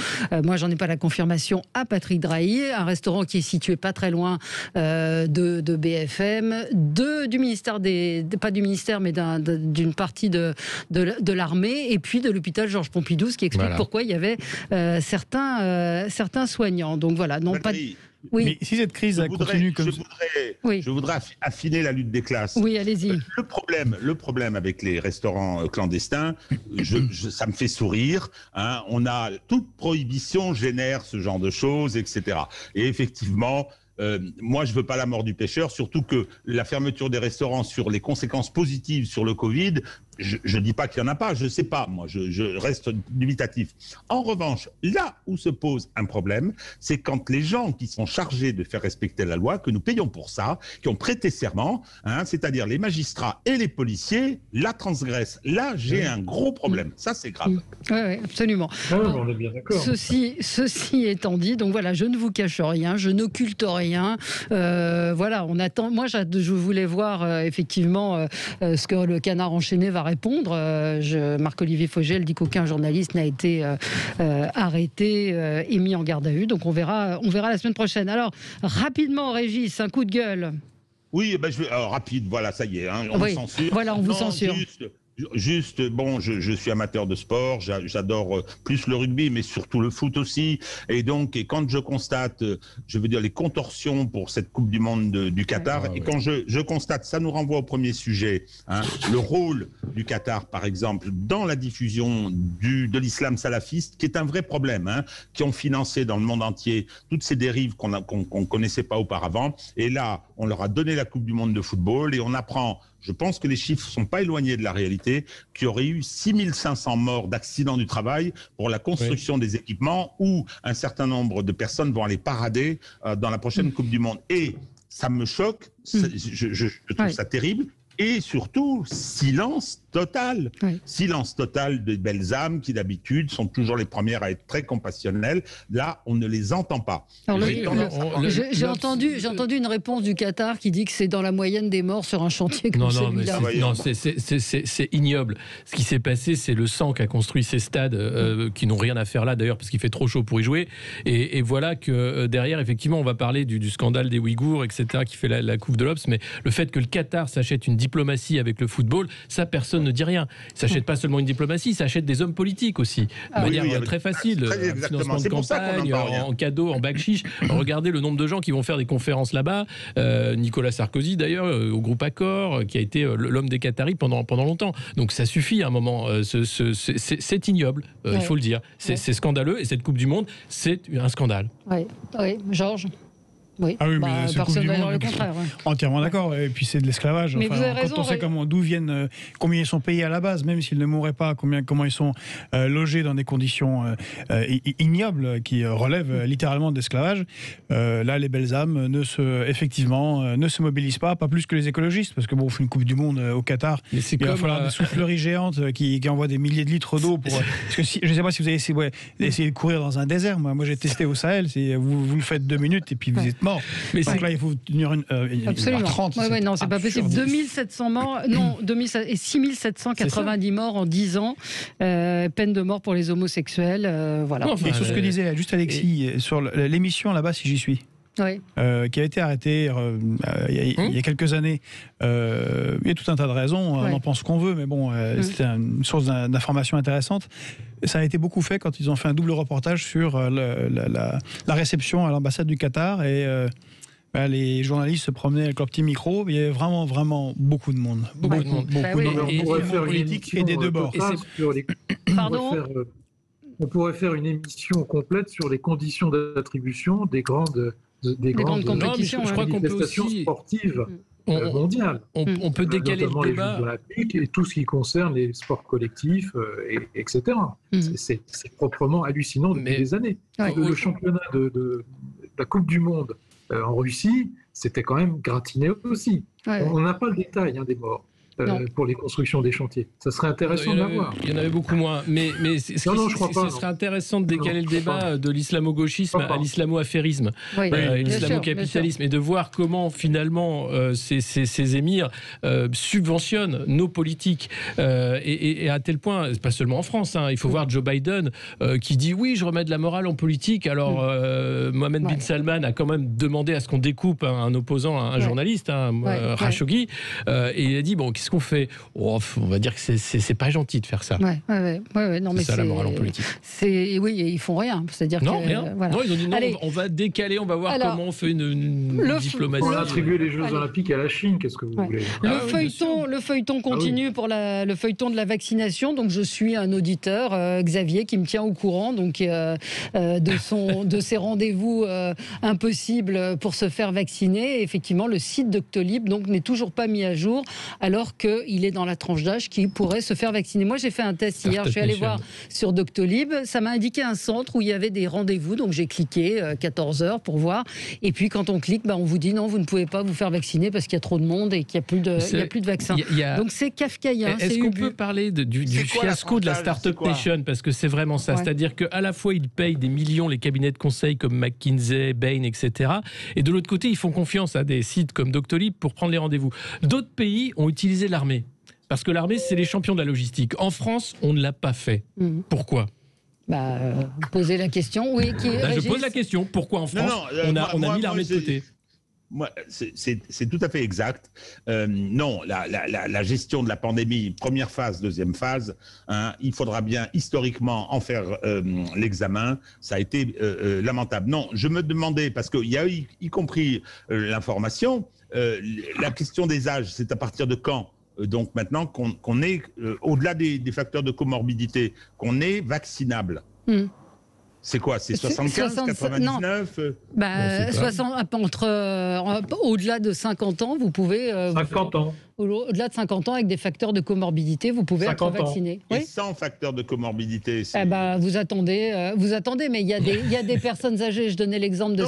moi j'en ai pas la confirmation, à Patrick Drahi, un restaurant qui est situé pas très loin de BFM, du ministère pas du ministère, mais d'une partie de l'armée, et puis de l'hôpital Georges Pompidou, ce qui explique pourquoi il y avait certains soignants. Donc voilà, non pas. Oui. Mais si cette crise continue comme je voudrais affiner la lutte des classes. Oui, allez-y. Le problème avec les restaurants clandestins, ça me fait sourire. Hein, toute prohibition génère ce genre de choses, etc. Et effectivement. Moi, je veux pas la mort du pêcheur, surtout que la fermeture des restaurants sur les conséquences positives sur le Covid, je dis pas qu'il y en a pas, je sais pas, moi, je reste dubitatif. En revanche, là où se pose un problème, c'est quand les gens qui sont chargés de faire respecter la loi, que nous payons pour ça, qui ont prêté serment, hein, c'est-à-dire les magistrats et les policiers, la transgressent. Là, j'ai un gros problème. Ça, c'est grave. Oui, absolument. On est bien d'accord. Ceci étant dit, donc voilà, je ne vous cache rien, je n'occulte rien. Voilà, on attend. Moi, je voulais voir effectivement ce que le Canard enchaîné va répondre. Marc-Olivier Fogel dit qu'aucun journaliste n'a été arrêté et mis en garde à vue. Donc on verra la semaine prochaine. Alors rapidement, Régis, un coup de gueule. Oui, rapide. Voilà, ça y est, hein, on me censure. Voilà, on vous censure. Juste, bon, je suis amateur de sport, j'adore plus le rugby, mais surtout le foot aussi. Et quand je constate, je veux dire, les contorsions pour cette Coupe du Monde du Qatar, quand je constate, ça nous renvoie au premier sujet, hein, le rôle du Qatar, par exemple, dans la diffusion de l'islam salafiste, qui est un vrai problème, hein, qui ont financé dans le monde entier toutes ces dérives qu'on connaissait pas auparavant. Et là, on leur a donné la Coupe du Monde de football et on apprend. Je pense que les chiffres ne sont pas éloignés de la réalité, qu'il y aurait eu 6500 morts d'accidents du travail pour la construction des équipements où un certain nombre de personnes vont aller parader dans la prochaine Coupe du Monde. Et ça me choque, je trouve ça terrible. Et surtout, silence total. Silence total de belles âmes qui, d'habitude, sont toujours les premières à être très compassionnelles. Là, on ne les entend pas. J'ai entendu une réponse du Qatar qui dit que c'est dans la moyenne des morts sur un chantier comme celui-là. Non, c'est ignoble. Ce qui s'est passé, c'est le sang qu'a construit ces stades qui n'ont rien à faire là, d'ailleurs, parce qu'il fait trop chaud pour y jouer. Et voilà que derrière, effectivement, on va parler du scandale des Ouïghours, etc., qui fait la couve de l'Obs. Mais le fait que le Qatar s'achète une diplomatie avec le football, ça, personne ne dit rien. Il ne s'achète pas seulement une diplomatie, il s'achète des hommes politiques aussi. De manière très facile. Financement de campagne, en cadeau, en bac chiche. Regardez le nombre de gens qui vont faire des conférences là-bas. Nicolas Sarkozy, d'ailleurs, au groupe Accor, qui a été l'homme des Qataris pendant longtemps. Donc ça suffit à un moment. C'est ignoble, il faut le dire. C'est scandaleux. Et cette Coupe du Monde, c'est un scandale. Oui, Georges. Oui. Ah oui, mais personne ne va dire le contraire. Entièrement d'accord. Et puis c'est de l'esclavage. Mais vous avez raison, quand on sait d'où viennent, combien ils sont payés à la base, même s'ils ne mourraient pas, comment ils sont logés dans des conditions ignobles qui relèvent littéralement de l'esclavage. Là, les belles âmes ne se mobilisent pas plus que les écologistes, parce que on fait une Coupe du Monde au Qatar. Il va falloir des souffleries géantes qui envoient des milliers de litres d'eau pour. Parce que je ne sais pas si vous avez essayé de courir dans un désert. Moi, j'ai testé au Sahel. Vous le faites 2 minutes et puis vous êtes mort. Mais donc là, il faut tenir une 30. Non, c'est pas possible. 2700 morts, et 6790 morts en 10 ans. Peine de mort pour les homosexuels. Voilà. Et sur ce que disait juste Alexis, sur l'émission là-bas, si j'y suis. Qui a été arrêté il y a quelques années. Il y a tout un tas de raisons, on en pense ce qu'on veut, mais bon, c'était une source d'information intéressante. Ça a été beaucoup fait quand ils ont fait un double reportage sur la réception à l'ambassade du Qatar et les journalistes se promenaient avec leur petit micro. Il y avait vraiment, vraiment beaucoup de monde. Beaucoup de monde. On pourrait faire une émission et des deux bords. On pourrait faire une émission complète sur les conditions d'attribution des grandes compétitions, je crois qu'on peut aussi sportives mondiales. On peut décaler le débat. Les Jeux olympiques et tout ce qui concerne les sports collectifs, etc. C'est proprement hallucinant depuis des années. Le championnat de la Coupe du Monde en Russie, c'était quand même gratiné aussi. On n'a pas le détail des morts. pour les constructions des chantiers. Ça serait intéressant de l'avoir. Il y en avait beaucoup moins. Mais ce serait intéressant de décaler le débat de l'islamo-gauchisme à l'islamo-affairisme, l'islamo-capitalisme, et de voir comment finalement ces émirs subventionnent nos politiques. Et à tel point, pas seulement en France, il faut voir Joe Biden qui dit oui, je remets de la morale en politique. Alors Mohamed bin Salman a quand même demandé à ce qu'on découpe un opposant, un journaliste, Khashoggi, et il a dit bon, qu'est-ce qu'on fait? On va dire que c'est pas gentil de faire ça. Non, mais c'est ça la morale en politique. Oui, ils font rien. C'est-à-dire rien. Voilà. Non, ils ont dit non. Allez, on va décaler, on va voir comment on fait une diplomatie. On a attribué les Jeux Olympiques à la Chine. Qu'est-ce que vous voulez? Le feuilleton continue pour le feuilleton de la vaccination. Donc je suis un auditeur, Xavier, qui me tient au courant donc de ses rendez-vous impossibles pour se faire vacciner. Et effectivement, le site Doctolib donc n'est toujours pas mis à jour, alors qu'il est dans la tranche d'âge qui pourrait se faire vacciner. Moi, j'ai fait un test hier, je suis allée voir sur Doctolib, ça m'a indiqué un centre où il y avait des rendez-vous, donc j'ai cliqué 14h pour voir, et puis quand on clique, on vous dit non, vous ne pouvez pas vous faire vacciner parce qu'il y a trop de monde et qu'il n'y a plus de vaccins. Donc c'est kafkaïen. Est-ce qu'on peut parler du fiasco de la Startup Nation? Parce que c'est vraiment ça, c'est-à-dire qu'à la fois ils payent des millions les cabinets de conseil comme McKinsey, Bain, etc. Et de l'autre côté, ils font confiance à des sites comme Doctolib pour prendre les rendez-vous. D'autres pays ont utilisé l'armée. Parce que l'armée, c'est les champions de la logistique. En France, on ne l'a pas fait. Pourquoi ? Posez la question. Oui, je pose la question. Pourquoi en France, on a mis l'armée de côté ? C'est tout à fait exact. Non, la gestion de la pandémie, première phase, deuxième phase, il faudra bien historiquement en faire l'examen. Ça a été lamentable. Non, je me demandais, parce qu'il y a eu, y compris l'information, la question des âges, c'est à partir de quand ? Donc maintenant qu'on est, au-delà des facteurs de comorbidité, qu'on est vaccinable. C'est quoi? C'est 75, 99 au-delà de 50 ans, vous pouvez... 50 ans. Au-delà de 50 ans, avec des facteurs de comorbidité, vous pouvez être vacciné. Et sans facteurs de comorbidité. Vous attendez, mais il y a des personnes âgées. Je donnais l'exemple de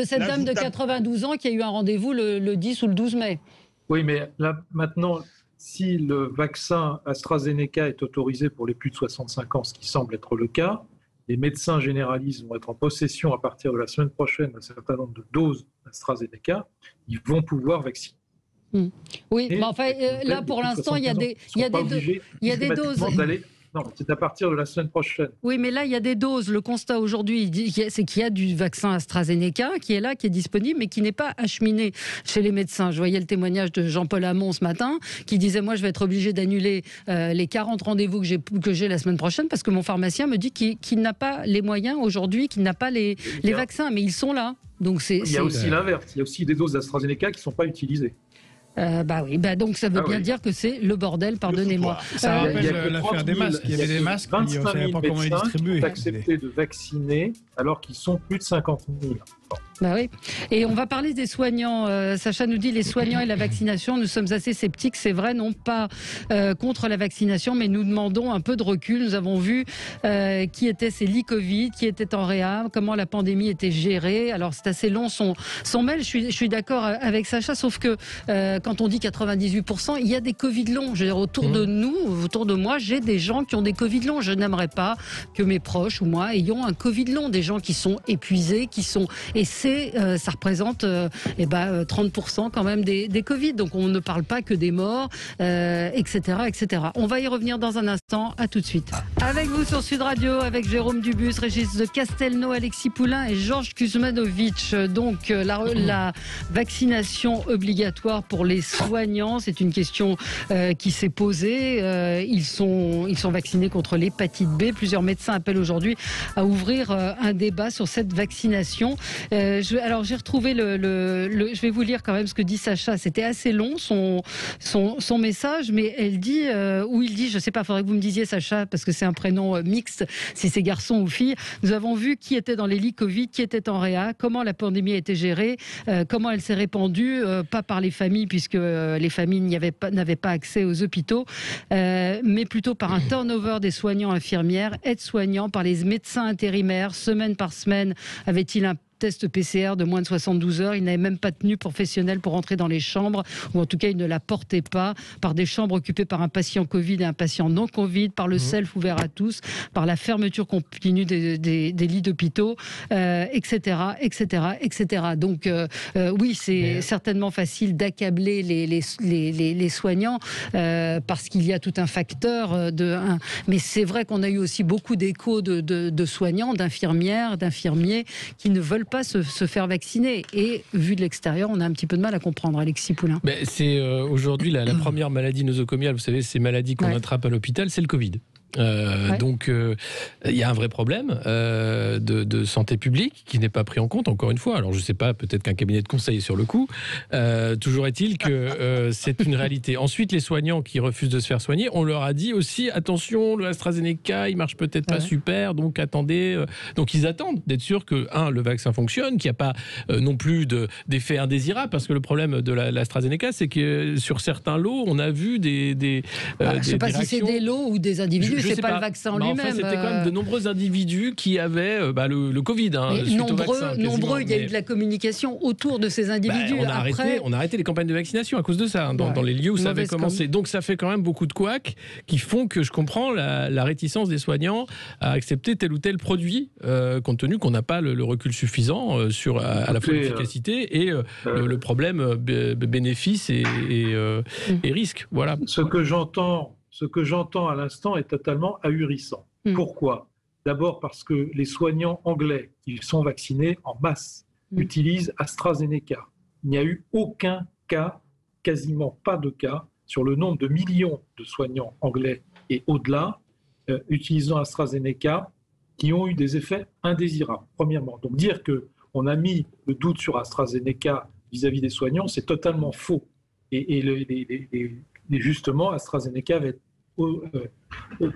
cette dame de 92 ans qui a eu un rendez-vous le 10 ou le 12 mai. Oui, mais là, maintenant, si le vaccin AstraZeneca est autorisé pour les plus de 65 ans, ce qui semble être le cas, les médecins généralistes vont être en possession à partir de la semaine prochaine d'un certain nombre de doses AstraZeneca. Ils vont pouvoir vacciner. Oui, mais enfin, là, pour l'instant, il y a des doses. Non, c'est à partir de la semaine prochaine. Oui, mais là, il y a des doses. Le constat aujourd'hui, c'est qu'il y a du vaccin AstraZeneca qui est là, qui est disponible, mais qui n'est pas acheminé chez les médecins. Je voyais le témoignage de Jean-Paul Hamon ce matin, qui disait, moi, je vais être obligé d'annuler les 40 rendez-vous que j'ai la semaine prochaine, parce que mon pharmacien me dit qu'il n'a pas les moyens aujourd'hui, qu'il n'a pas les vaccins, mais ils sont là. Donc il y a aussi l'inverse. Il y a aussi des doses d'AstraZeneca qui ne sont pas utilisées. Donc ça veut bien dire que c'est le bordel, pardonnez-moi. Ça rappelle l'affaire des masques. Il y avait des masques, on ne savait pas comment les distribuer. Qui ont accepté de vacciner alors qu'ils sont plus de 50 000. Oui. Et on va parler des soignants. Sacha nous dit les soignants et la vaccination, nous sommes assez sceptiques, c'est vrai, non pas contre la vaccination, mais nous demandons un peu de recul. Nous avons vu qui étaient ces lits Covid, qui étaient en réa, comment la pandémie était gérée. Alors c'est assez long son mail, je suis d'accord avec Sacha, sauf que quand on dit 98%, il y a des Covid longs. Je veux dire, autour de nous, autour de moi, j'ai des gens qui ont des Covid longs. Je n'aimerais pas que mes proches ou moi ayons un Covid long. Des gens qui sont épuisés, et ça représente 30% quand même des Covid. Donc on ne parle pas que des morts, etc., etc. On va y revenir dans un instant. À tout de suite. Avec vous sur Sud Radio, avec Jérôme Dubus, Régis de Castelnau, Alexis Poulain et Georges Kuzmanovic. Donc la vaccination obligatoire pour les soignants, c'est une question qui s'est posée. Ils sont vaccinés contre l'hépatite B. Plusieurs médecins appellent aujourd'hui à ouvrir un débat sur cette vaccination. Alors j'ai retrouvé je vais vous lire quand même ce que dit Sacha. C'était assez long son message, mais il dit, je ne sais pas, il faudrait que vous me disiez Sacha, parce que c'est un prénom mixte, si c'est garçon ou fille. Nous avons vu qui était dans les lits Covid, qui était en réa, comment la pandémie a été gérée, comment elle s'est répandue, pas par les familles, puisque les familles n'avaient pas accès aux hôpitaux, mais plutôt par un turnover des soignants, infirmières, aides-soignants, par les médecins intérimaires, semaine par semaine, avait-il un test PCR de moins de 72 heures. Il n'avait même pas de tenue professionnelle pour entrer dans les chambres, ou en tout cas, il ne la portait pas, par des chambres occupées par un patient Covid et un patient non Covid, par le self ouvert à tous, par la fermeture continue des lits d'hôpitaux, etc., etc., etc. Donc, oui, c'est certainement facile d'accabler les soignants parce qu'il y a tout un facteur mais c'est vrai qu'on a eu aussi beaucoup d'échos de soignants, d'infirmières, d'infirmiers qui ne veulent pas se faire vacciner. Et vu de l'extérieur, on a un petit peu de mal à comprendre, Alexis Poulain. C'est aujourd'hui la première maladie nosocomiale, vous savez, ces maladies qu'on attrape à l'hôpital, c'est le Covid. Donc il y a un vrai problème de santé publique qui n'est pas pris en compte, encore une fois. Alors je ne sais pas, peut-être qu'un cabinet de conseil est sur le coup. Toujours est-il que c'est une réalité. Ensuite, les soignants qui refusent de se faire soigner, on leur a dit aussi, attention, le AstraZeneca, il marche peut-être pas super, donc attendez. Donc ils attendent d'être sûrs que, le vaccin fonctionne, qu'il n'y a pas non plus d'effet indésirable, parce que le problème de l'AstraZeneca, c'est que sur certains lots, on a vu je ne sais pas si c'est des lots ou des individus. C'est pas le vaccin en lui-même. Enfin, c'était quand même de nombreux individus qui avaient le Covid. Nombreux, il y a eu de la communication autour de ces individus. On a arrêté les campagnes de vaccination à cause de ça, dans les lieux où ça avait commencé. Donc ça fait quand même beaucoup de couacs qui font que je comprends la réticence des soignants à accepter tel ou tel produit, compte tenu qu'on n'a pas le recul suffisant sur à la fois l'efficacité et le problème bénéfice et risque. Voilà. Ce que j'entends à l'instant est totalement ahurissant. Pourquoi ? D'abord parce que les soignants anglais qui sont vaccinés en masse utilisent AstraZeneca. Il n'y a eu aucun cas, quasiment pas de cas, sur le nombre de millions de soignants anglais et au-delà, utilisant AstraZeneca, qui ont eu des effets indésirables, premièrement. Donc dire qu'on a mis le doute sur AstraZeneca vis-à-vis des soignants, c'est totalement faux. Et justement, AstraZeneca va être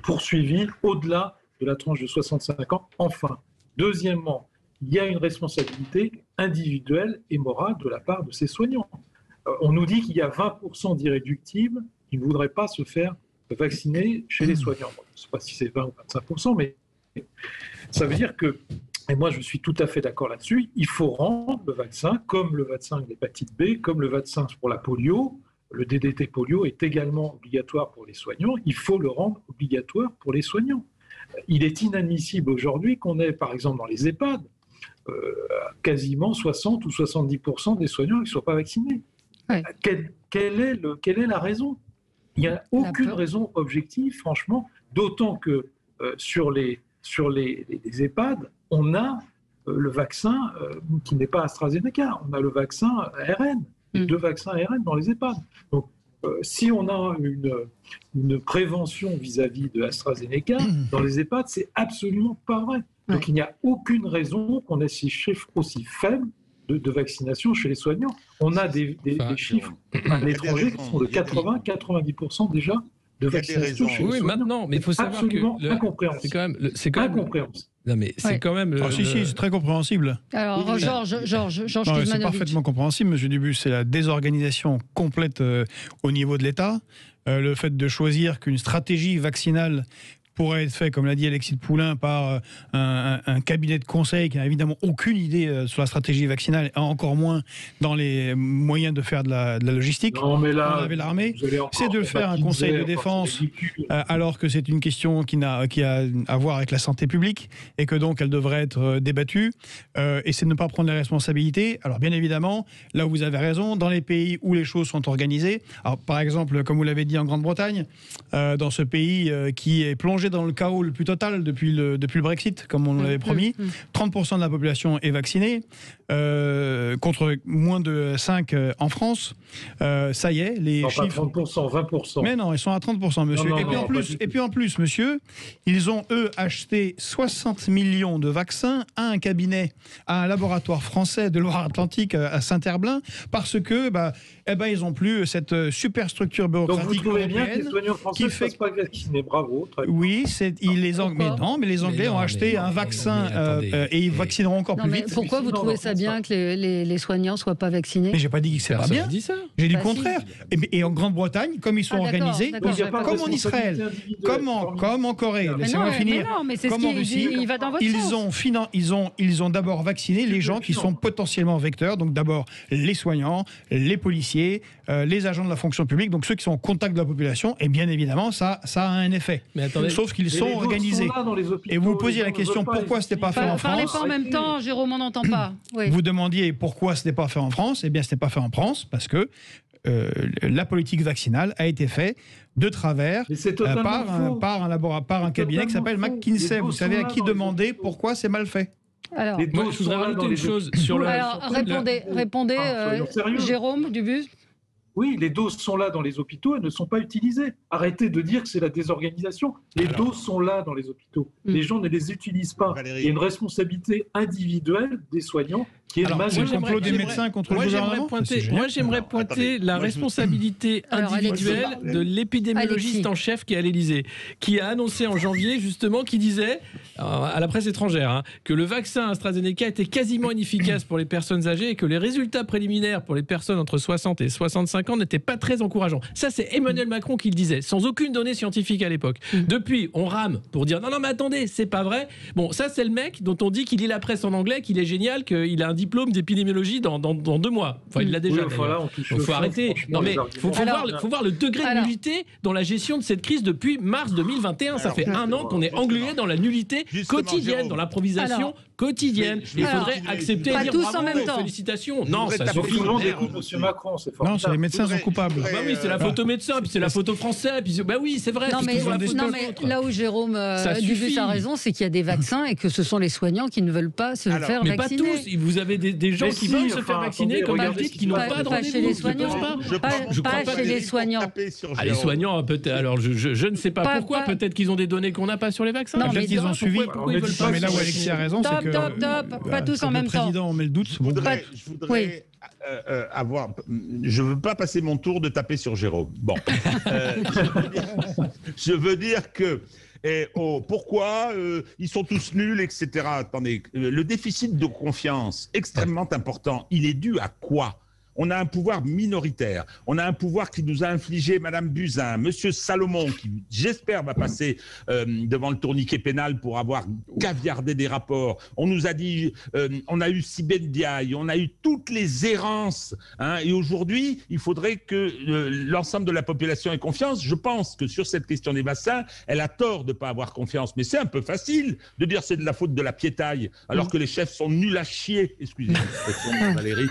poursuivi au-delà de la tranche de 65 ans. Enfin, deuxièmement, il y a une responsabilité individuelle et morale de la part de ces soignants. On nous dit qu'il y a 20% d'irréductibles qui ne voudraient pas se faire vacciner chez les soignants. Je ne sais pas si c'est 20 ou 25%, mais ça veut dire que, et moi je suis tout à fait d'accord là-dessus, il faut rendre le vaccin, comme le vaccin de l'hépatite B, comme le vaccin pour la polio. Le DDT polio est également obligatoire pour les soignants. Il faut le rendre obligatoire pour les soignants. Il est inadmissible aujourd'hui qu'on ait, par exemple, dans les EHPAD, quasiment 60 ou 70% des soignants qui ne soient pas vaccinés. Ouais. Quelle est la raison ? Il n'y a aucune raison objective, franchement, d'autant que sur les EHPAD, on a le vaccin qui n'est pas AstraZeneca, on a le vaccin ARN. 2 vaccins ARN dans les EHPAD. Donc, si on a une prévention vis-à-vis de AstraZeneca dans les EHPAD, c'est absolument pas vrai. Donc, il n'y a aucune raison qu'on ait ces chiffres aussi faibles de vaccination chez les soignants. On a des chiffres à l'étranger qui sont de 80-90% déjà de vaccination chez les soignants. Maintenant, mais il faut savoir que incompréhensible. C'est quand même incompréhensible. Non, mais c'est quand même. Si, c'est très compréhensible. Alors, Georges c'est parfaitement compréhensible, monsieur Dubus. C'est la désorganisation complète au niveau de l'État. Le fait de choisir qu'une stratégie vaccinale pourrait être fait, comme l'a dit Alexis Poulain, par un cabinet de conseil qui n'a évidemment aucune idée sur la stratégie vaccinale, et encore moins dans les moyens de faire de la logistique. Non, mais là, on avait l'armée. C'est de faire un conseil de défense, alors que c'est une question qui a à voir avec la santé publique, et que donc elle devrait être débattue, et c'est de ne pas prendre la responsabilité. Alors bien évidemment, là où vous avez raison, dans les pays où les choses sont organisées, alors, par exemple, comme vous l'avez dit en Grande-Bretagne, dans ce pays qui est plongé dans le chaos le plus total depuis le Brexit, comme on l'avait promis. 30% de la population est vaccinée, contre moins de 5 en France. Ça y est, les chiffres... Pas 30%, 20%. Mais non, ils sont à 30%, monsieur. Et puis en plus, monsieur, ils ont, eux, acheté 60 millions de vaccins à un cabinet, à un laboratoire français de Loire-Atlantique à Saint-Herblain, parce que ils n'ont plus cette superstructure bureaucratique. Donc vous trouvez bien que les soignants français ne fassent pas vacciner, bravo. Oui, Oui, les Anglais ont acheté un vaccin et ils vaccineront encore plus vite. Pourquoi vous trouvez ça bien que les soignants ne soient pas vaccinés? Mais j'ai pas dit que c'est pas bien. J'ai dit le contraire. Et en Grande-Bretagne, comme ils sont organisés, comme en Israël, comme en Corée, laissez-moi finir. Comme en Russie, ils ont d'abord vacciné les gens qui sont potentiellement vecteurs. Donc d'abord les soignants, les policiers, les agents de la fonction publique, donc ceux qui sont en contact de la population. Et bien évidemment, ça a un effet. Sauf qu'ils sont organisés. Et vous posiez la question pourquoi ce n'était pas fait en France. Parlez pas en même temps, Jérôme, on n'entend pas. Oui. Vous demandiez pourquoi ce n'est pas fait en France. Eh bien, ce n'est pas fait en France parce que la politique vaccinale a été faite de travers par un cabinet qui s'appelle McKinsey. Vous savez à qui demander pourquoi c'est mal fait. Alors, moi, je voudrais rajouter une chose sur le... Alors, répondez Jérôme Dubus. Oui, les doses sont là dans les hôpitaux, elles ne sont pas utilisées. Arrêtez de dire que c'est la désorganisation. Les doses sont là dans les hôpitaux. Les gens ne les utilisent pas. Valérie. Il y a une responsabilité individuelle des soignants qui est c'est le complot des médecins contre le gouvernement. Moi, j'aimerais pointer la responsabilité individuelle de l'épidémiologiste en chef qui est à l'Élysée, qui a annoncé en janvier, justement, qui disait, à la presse étrangère, que le vaccin AstraZeneca était quasiment inefficace pour les personnes âgées et que les résultats préliminaires pour les personnes entre 60 et 65 ans n'étaient pas très encourageants. Ça, c'est Emmanuel Macron qui le disait, sans aucune donnée scientifique à l'époque. Depuis, on rame pour dire non, mais attendez, c'est pas vrai. Bon, ça, c'est le mec dont on dit qu'il lit la presse en anglais, qu'il est génial, qu'il a un diplôme d'épidémiologie dans 2 mois. Enfin, il l'a déjà. Il faut arrêter. Non, mais il faut voir le degré de nullité dans la gestion de cette crise depuis mars 2021. Ça fait 1 an qu'on est englué dans la nullité quotidienne, dans l'improvisation quotidienne. Il faudrait accepter et dire bravo, félicitations. Non, ça suffit. Tout le monde écoute M. Macron, c'est formidable. Non, c'est les médecins sont coupables. Bah oui, c'est la photo médecin, puis c'est la photo français, puis bah oui, c'est vrai. Non, mais là où Jérôme Dubus a raison, c'est qu'il y a des vaccins et que ce sont les soignants qui ne veulent pas se faire vacciner. Mais pas tous. Vous avez des gens qui veulent se faire vacciner, comme Altit, qui n'ont pas de rendez-vous. Chez les soignants. Pas chez les soignants. Les soignants, peut-être. Alors, je ne sais pas pourquoi. Peut-être qu'ils ont des données qu'on n'a pas sur les vaccins. Peut-être qu'ils ont suivi. Mais là où Alexis a raison, c'est que pas tous en même temps. Le président met le doute. Je voudrais je veux pas passer mon tour de taper sur Jérôme. Bon, je veux dire que pourquoi ils sont tous nuls, etc. Attendez, le déficit de confiance extrêmement important, il est dû à quoi? On a un pouvoir minoritaire. On a un pouvoir qui nous a infligé Madame Buzyn, Monsieur Salomon, qui, j'espère, va passer devant le tourniquet pénal pour avoir caviardé des rapports. On nous a dit, on a eu Sibeth Ndiaye, on a eu toutes les errances. Et aujourd'hui, il faudrait que l'ensemble de la population ait confiance. Je pense que sur cette question des vaccins, elle a tort de ne pas avoir confiance. Mais c'est un peu facile de dire c'est de la faute de la piétaille, alors que les chefs sont nuls à chier. Excusez-moi, Valérie.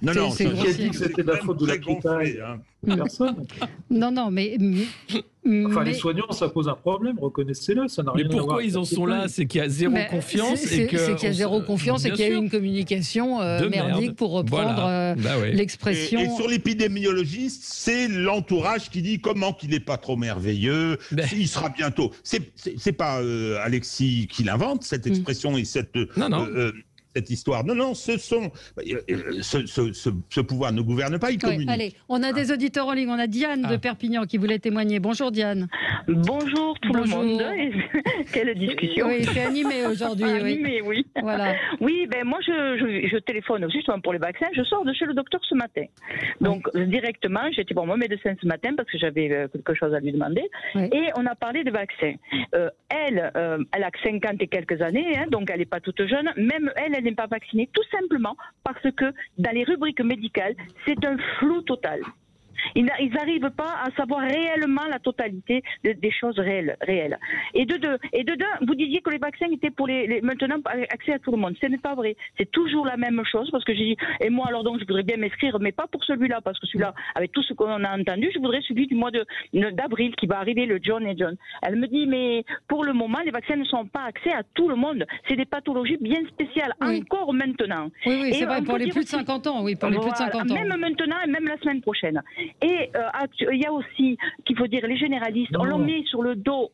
Non, qui a dit que c'était de la faute de la piétaille? Personne. Non, mais les soignants, ça pose un problème, reconnaissez-le, ça n'a rien à voir. Mais pourquoi ils en sont là? C'est qu'il y a zéro confiance. C'est qu'il y a zéro confiance et qu'il y a eu une communication merdique, pour reprendre l'expression. Et sur l'épidémiologiste, c'est l'entourage qui dit comment qu'il n'est pas trop merveilleux, il sera bientôt. C'est pas Alexis qui l'invente, cette expression et cette histoire. Non, ce pouvoir ne gouverne pas, il communique. Allez, on a des auditeurs en ligne. On a Diane de Perpignan qui voulait témoigner. Bonjour Diane. Bonjour tout le monde. Quelle discussion. Oui, c'est animé aujourd'hui. Animé, oui. Voilà. Oui, moi je téléphone justement pour les vaccins. Je sors de chez le docteur ce matin. Donc directement, j'étais pour mon médecin ce matin parce que j'avais quelque chose à lui demander. Et on a parlé de vaccins. Elle a 50 et quelques années, donc elle n'est pas toute jeune. Même elle n'est pas vaccinée, tout simplement parce que dans les rubriques médicales, c'est un flou total. Ils n'arrivent pas à savoir réellement la totalité des choses réelles. Et de deux, vous disiez que les vaccins étaient pour maintenant accès à tout le monde. Ce n'est pas vrai. C'est toujours la même chose parce que j'ai dit, et moi alors donc je voudrais bien m'inscrire, mais pas pour celui-là, parce que celui-là, avec tout ce qu'on a entendu, je voudrais celui du mois d'avril qui va arriver, le John & John. Elle me dit, mais pour le moment, les vaccins ne sont pas accès à tout le monde. C'est des pathologies bien spéciales, encore maintenant. Oui, c'est vrai, pour les plus de 50 ans. Oui, pour les plus de 50 ans. Même maintenant et même la semaine prochaine. Et il y a aussi, qu'il faut dire, les généralistes, on leur met sur le dos,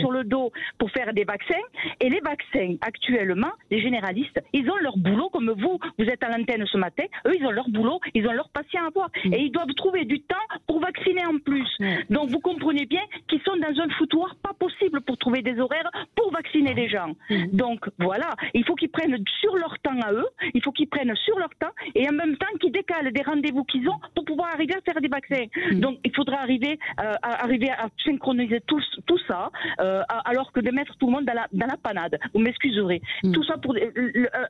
sur le dos pour faire des vaccins. Et les vaccins, actuellement, les généralistes, ils ont leur boulot, comme vous êtes à l'antenne ce matin, eux, ils ont leur boulot, ils ont leurs patients à voir. Et ils doivent trouver du temps pour vacciner en plus. Donc vous comprenez bien qu'ils sont dans un foutoir pas possible pour trouver des horaires pour vacciner les gens. Donc voilà, il faut qu'ils prennent sur leur temps à eux, il faut qu'ils prennent sur leur temps et en même temps qu'ils décalent des rendez-vous qu'ils ont pour pouvoir arriver à faire des vaccins. Donc il faudra arriver à synchroniser tout ça, alors que de mettre tout le monde dans la panade. Vous m'excuserez. Tout ça pour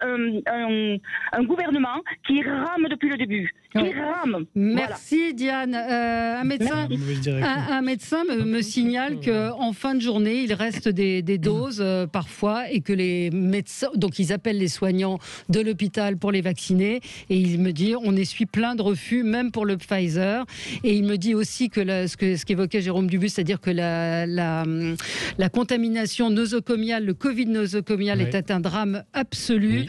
un gouvernement qui rame depuis le début. Qui rame. Merci Diane. Un médecin me signale qu'en fin de journée, il reste des doses parfois et que les médecins, donc ils appellent les soignants de l'hôpital pour les vacciner et il me dit on essuie plein de refus même pour le Pfizer et il me dit aussi que ce qu'évoquait Jérôme Dubus, c'est-à-dire que la contamination nosocomiale, le Covid nosocomial était un drame absolu,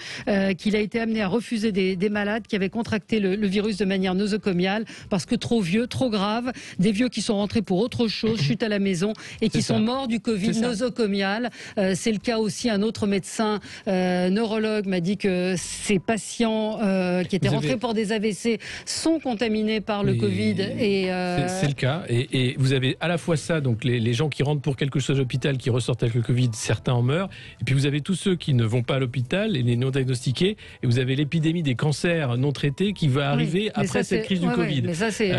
qu'il a été amené à refuser des malades qui avaient contracté le virus de manière nosocomiale parce que trop vieux, trop grave, des vieux qui sont rentrés pour autre chose, chutent à la maison et qui sont morts du Covid nosocomial. C'est le cas aussi, un autre médecin neurologue m'a dit que ces patients qui étaient rentrés pour des AVC sont contaminés par le Covid. C'est le cas. Et vous avez à la fois ça, donc les gens qui rentrent pour quelque chose à l'hôpital, qui ressortent avec le Covid, certains en meurent. Et puis vous avez tous ceux qui ne vont pas à l'hôpital et les non diagnostiqués. Et vous avez l'épidémie des cancers non traités qui va arriver après cette crise du Covid. Mais ça, c'est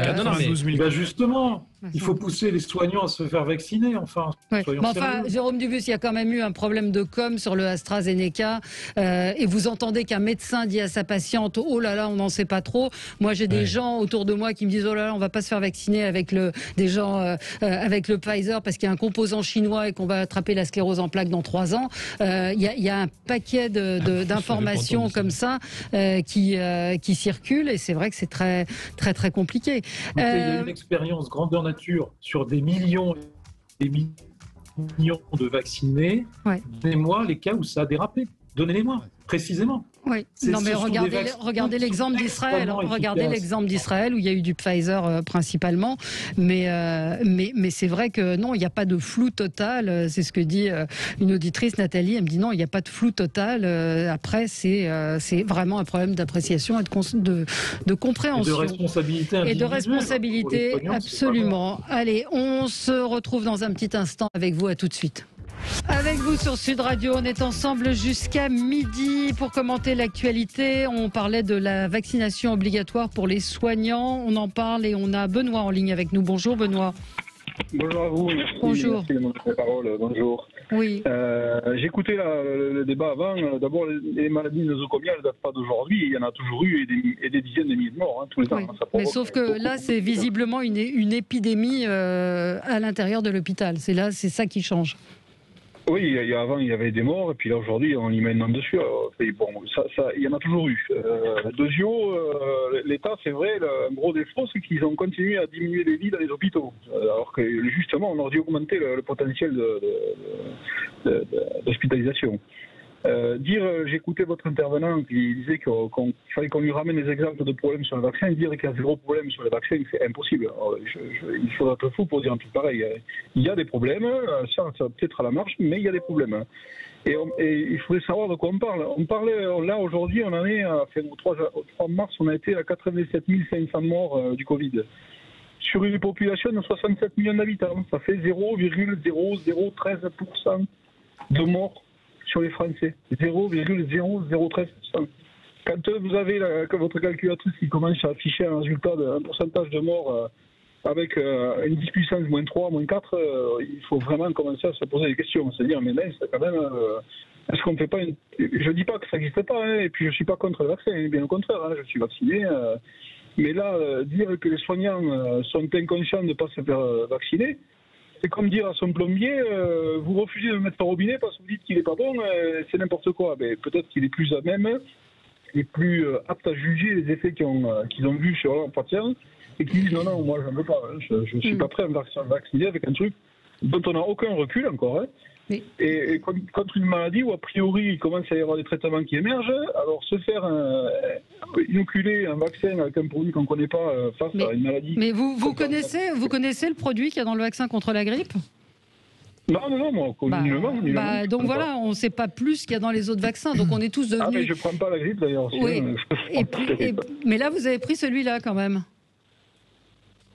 justement, il faut pousser les soignants à se faire vacciner, enfin. Jérôme Dubus, il y a quand même eu un problème de com sur le AstraZeneca et vous entendez qu'un médecin dit à sa patiente oh là là, on n'en sait pas trop. Moi, j'ai des gens autour de moi qui me disent oh là là, on va pas se faire vacciner avec le Pfizer parce qu'il y a un composant chinois et qu'on va attraper la sclérose en plaques dans 3 ans. Il y a un paquet d'informations comme ça qui circulent et c'est vrai que c'est très très très compliqué. Il y a une expérience grandeur nature sur des millions et des millions de vaccinés. Donnez-moi les cas où ça a dérapé. Donnez-les-moi, précisément. Oui. Non, mais regardez l'exemple d'Israël. Regardez l'exemple d'Israël où il y a eu du Pfizer principalement. Mais c'est vrai que non, il n'y a pas de flou total. C'est ce que dit une auditrice, Nathalie. Elle me dit non, il n'y a pas de flou total. Après, c'est vraiment un problème d'appréciation et de compréhension. Et de responsabilité individuelle. Et de responsabilité, absolument. Allez, on se retrouve dans un petit instant avec vous. À tout de suite. Avec vous sur Sud Radio, on est ensemble jusqu'à midi pour commenter l'actualité. On parlait de la vaccination obligatoire pour les soignants. On en parle et on a Benoît en ligne avec nous. Bonjour Benoît. Bonjour à vous. Merci, bonjour. Merci de me donner la parole. Bonjour. Oui. J'écoutais le débat avant. D'abord, les maladies nosocomiales ne datent pas d'aujourd'hui. Il y en a toujours eu et des dizaines de milliers de morts tous les ans. Mais sauf que là, c'est visiblement une épidémie à l'intérieur de l'hôpital. C'est ça qui change. Oui, avant il y avait des morts, et puis là aujourd'hui on y met une main dessus. Bon, il y en a toujours eu. L'État, c'est vrai, un gros défaut, c'est qu'ils ont continué à diminuer les lits dans les hôpitaux. Alors que justement, on aurait dû augmenter le potentiel d'hospitalisation. J'écoutais votre intervenant qui disait qu'il fallait qu'on lui ramène des exemples de problèmes sur le vaccin, et dire qu'il y a zéro problème sur le vaccin, c'est impossible. Alors, il faudra être fou pour dire un truc pareil. Il y a des problèmes, ça peut-être à la marche, mais il y a des problèmes. Et il faudrait savoir de quoi on parle. On parlait, là aujourd'hui, on en est, au 3 mars, on a été à 87 500 morts du Covid. Sur une population de 67 millions d'habitants, ça fait 0,0013% de morts sur les Français, 0,0013%. Quand vous avez votre calculatrice qui commence à afficher un résultat d'un pourcentage de morts avec une 10 puissance -3, -4, il faut vraiment commencer à se poser des questions. C'est-à-dire, mais c'est quand même, est-ce qu'on ne fait pas une... Je ne dis pas que ça n'existe pas, et puis je ne suis pas contre le vaccin, bien au contraire, je suis vacciné. Mais là, dire que les soignants sont inconscients de ne pas se faire vacciner, c'est comme dire à son plombier, vous refusez de me mettre au robinet parce que vous dites qu'il n'est pas bon, c'est n'importe quoi. Mais peut-être qu'il est plus à même, et plus apte à juger les effets qu'ils ont vus sur leurs patients et qui disent non, moi je ne veux pas, je ne suis pas prêt à me vacciner avec un truc dont on n'a aucun recul encore. Hein. Mais... Et contre une maladie où, a priori, il commence à y avoir des traitements qui émergent, alors se faire inoculer un vaccin avec un produit qu'on ne connaît pas face à une maladie... Mais vous connaissez le produit qu'il y a dans le vaccin contre la grippe ? Non, moi, donc voilà, on ne sait pas plus qu'il y a dans les autres vaccins, donc on est tous devenus... Ah, mais je ne prends pas la grippe, d'ailleurs. Oui. Mais là, vous avez pris celui-là, quand même.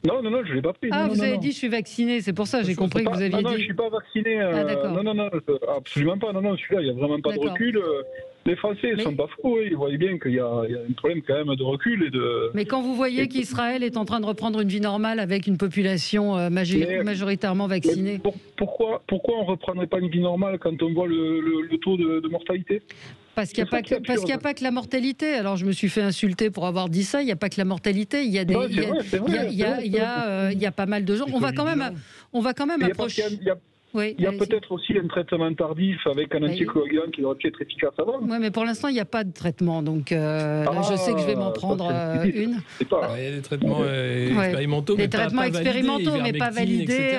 Non, je ne l'ai pas pris. Ah, vous avez dit je suis vacciné, c'est pour ça, j'ai compris que vous aviez dit... Non, je ne suis pas vacciné. d'accord. Non, absolument pas. Non, celui-là, il n'y a vraiment pas de recul. Les Français ne sont pas fous, ils voient bien qu'il y a un problème quand même de recul et de... Mais quand vous voyez qu'Israël est en train de reprendre une vie normale avec une population majoritairement vaccinée... Pourquoi on ne reprendrait pas une vie normale quand on voit le taux de mortalité ? Parce qu'il n'y a pas que la mortalité. Alors je me suis fait insulter pour avoir dit ça. Il n'y a pas que la mortalité. Il y a pas mal de gens. On va quand même approcher. Il y a peut-être aussi un traitement tardif avec un anticoagulant qui aurait pu être efficace avant. Oui, mais pour l'instant, il n'y a pas de traitement. Donc, je sais que je vais m'en prendre une. Il y a des traitements expérimentaux, des traitements expérimentaux, mais pas validés.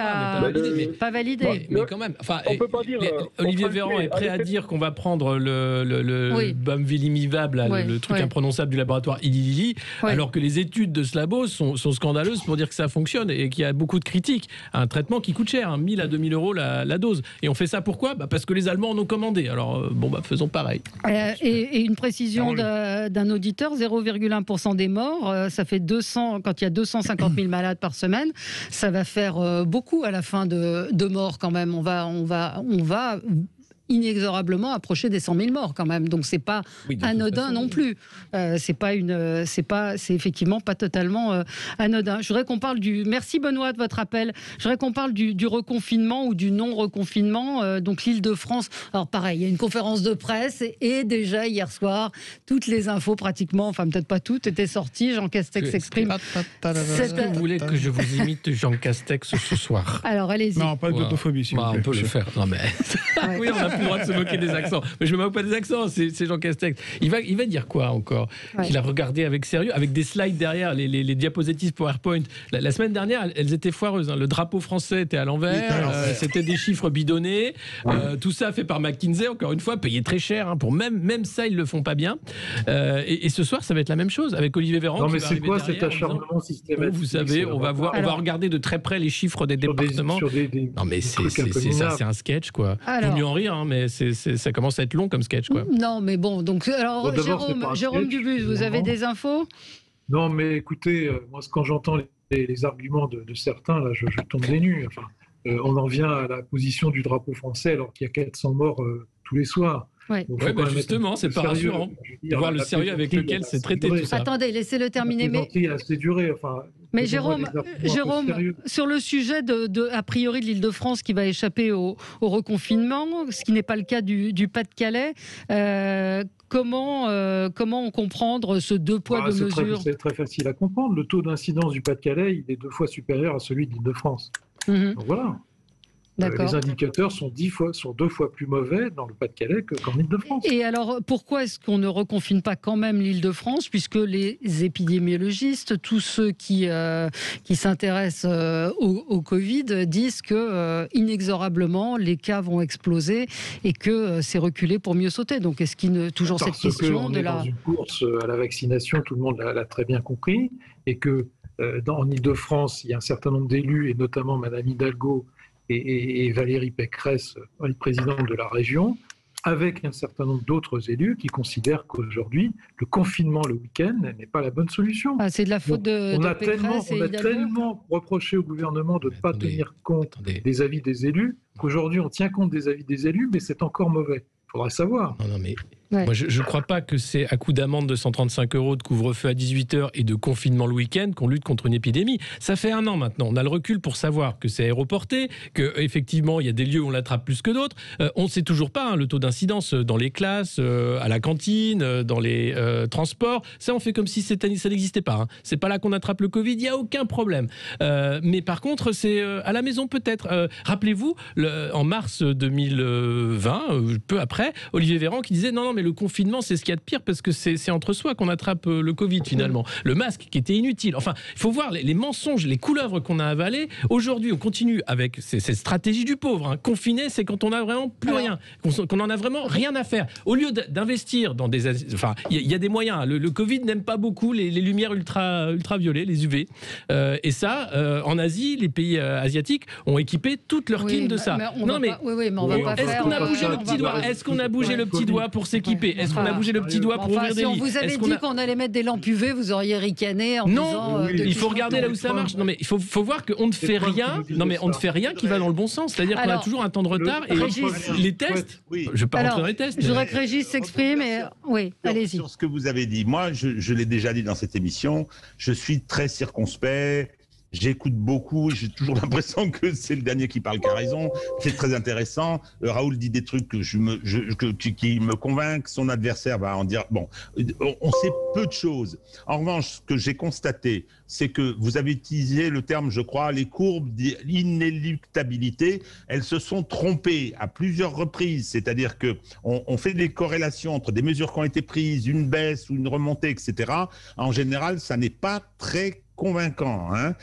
Pas validés. Mais quand même. Enfin, on peut pas dire. Olivier Véran est prêt à dire qu'on va prendre le bamvilimab, le truc imprononçable du laboratoire Eli Lilly, alors que les études de ce labo sont scandaleuses pour dire que ça fonctionne et qu'il y a beaucoup de critiques. Un traitement qui coûte cher, 1 000 à 2 000 euros la dose. Et on fait ça pourquoi ? Parce que les Allemands en ont commandé. Alors, faisons pareil. Et une précision d'un auditeur, 0,1% des morts, ça fait 200, quand il y a 250 000 malades par semaine, ça va faire beaucoup à la fin de morts quand même. On va inexorablement approcher des 100 000 morts quand même. Donc c'est pas anodin non plus. C'est effectivement pas totalement anodin. Je voudrais qu'on parle Merci Benoît de votre appel. Je voudrais qu'on parle du reconfinement ou du non-reconfinement. Donc l'Île-de-France. Alors pareil, il y a une conférence de presse et déjà hier soir, toutes les infos pratiquement, enfin peut-être pas toutes, étaient sorties. Jean Castex s'exprime. Est-ce que vous voulez que je vous imite Jean Castex ce soir ? Alors allez-y. Non, pas d'autophobie, s'il vous plaît. On peut le faire. Non mais oui, on a plus le droit de se moquer des accents. Mais je me moque pas des accents, c'est Jean Castex. Il va dire quoi encore ? Qu'il a regardé avec sérieux, avec des slides derrière, les diapositives PowerPoint. La semaine dernière, elles étaient foireuses. Le drapeau français était à l'envers, c'était des chiffres bidonnés. Tout ça fait par McKinsey, encore une fois, payé très cher. Pour même ça, ils le font pas bien. Et ce soir, ça va être la même chose avec Olivier Véran. Non, mais c'est quoi cet acharnement systématique ? Vous savez, on va regarder de très près les chiffres des départements. Non, mais c'est un sketch, quoi. Vaut mieux en rire, mais ça commence à être long comme sketch, quoi. Non, mais bon, donc alors Jérôme Dubus, vous avez des infos ? Non, mais écoutez, moi, quand j'entends les arguments de certains, là, je tombe des nues. Enfin, on en vient à la position du drapeau français alors qu'il y a 400 morts tous les soirs. Justement, c'est pas rassurant. Voir le sérieux avec lequel c'est traité tout ça. Attendez, laissez-le terminer. Mais Jérôme, sur le sujet a priori de l'Île-de-France qui va échapper au reconfinement, ce qui n'est pas le cas du Pas-de-Calais, comment on comprendre ce 2 poids 2 mesures ? C'est très facile à comprendre. Le taux d'incidence du Pas-de-Calais, il est 2 fois supérieur à celui de l'Île-de-France. Donc voilà. Les indicateurs sont 2 fois plus mauvais dans le Pas-de-Calais qu'en Île-de-France. Et alors, pourquoi est-ce qu'on ne reconfine pas quand même l'Île-de-France, puisque les épidémiologistes, tous ceux qui s'intéressent au Covid, disent que inexorablement les cas vont exploser et que c'est reculé pour mieux sauter. Donc, est-ce qu'il ne toujours cette question on est dans une course à la vaccination, tout le monde l'a très bien compris, et que en Île-de-France, il y a un certain nombre d'élus, et notamment Madame Hidalgo et Valérie Pécresse, présidente de la région, avec un certain nombre d'autres élus qui considèrent qu'aujourd'hui, le confinement le week-end n'est pas la bonne solution. C'est de la faute de Pécresse et Hidalgo. On a tellement reproché au gouvernement de ne pas tenir compte des avis des élus qu'aujourd'hui on tient compte des avis des élus, mais c'est encore mauvais. Il faudra savoir. Non, mais moi, je ne crois pas que c'est à coup d'amende de 135 €, de couvre-feu à 18h et de confinement le week-end qu'on lutte contre une épidémie. Ça fait 1 an maintenant. On a le recul pour savoir que c'est aéroporté, qu'effectivement, il y a des lieux où on l'attrape plus que d'autres. On ne sait toujours pas le taux d'incidence dans les classes, à la cantine, dans les transports. Ça, on fait comme si ça n'existait pas. Ce n'est pas là qu'on attrape le Covid. Il n'y a aucun problème. Mais par contre, c'est à la maison peut-être. Rappelez-vous, en mars 2020, peu après, Olivier Véran qui disait non, mais mais le confinement, c'est ce qu'il y a de pire parce que c'est entre soi qu'on attrape le Covid finalement. Le masque qui était inutile. Enfin, il faut voir les mensonges, les couleuvres qu'on a avalées. Aujourd'hui, on continue avec cette stratégie du pauvre. Hein. Confiner, c'est quand on a vraiment plus rien, qu'on en a vraiment rien à faire. Au lieu d'investir dans des... Enfin, il y a des moyens. Le Covid n'aime pas beaucoup les lumières ultraviolets, les UV. Et ça, en Asie, les pays asiatiques ont équipé toute leur clim de ça. Est-ce qu'on a bougé le petit doigt ? Est-ce qu'on a bougé le petit doigt pour s'équiper ? Est-ce qu'on a bougé le petit doigt pour ouvrir des lits ? Si on vous avait dit qu'on allait mettre des lampes UV, vous auriez ricané en disant... il faut regarder là où ça marche. Non, mais il faut voir qu'on ne fait rien. Non, mais on ne fait rien qui va dans le bon sens. C'est-à-dire qu'on a toujours un temps de retard. Et les tests, je ne vais pas rentrer dans les tests. Je voudrais que Régis s'exprime. Oui, allez-y. Sur ce que vous avez dit, moi, je l'ai déjà dit dans cette émission, je suis très circonspect. J'écoute beaucoup, j'ai toujours l'impression que c'est le dernier qui parle qui a raison. C'est très intéressant. Raoul dit des trucs qui me convainquent. Son adversaire va en dire... Bon, on sait peu de choses. En revanche, ce que j'ai constaté, c'est que vous avez utilisé le terme, je crois, les courbes d'inéluctabilité. Elles se sont trompées à plusieurs reprises. C'est-à-dire qu'on fait des corrélations entre des mesures qui ont été prises, une baisse ou une remontée, etc. En général, ça n'est pas très convaincant, hein.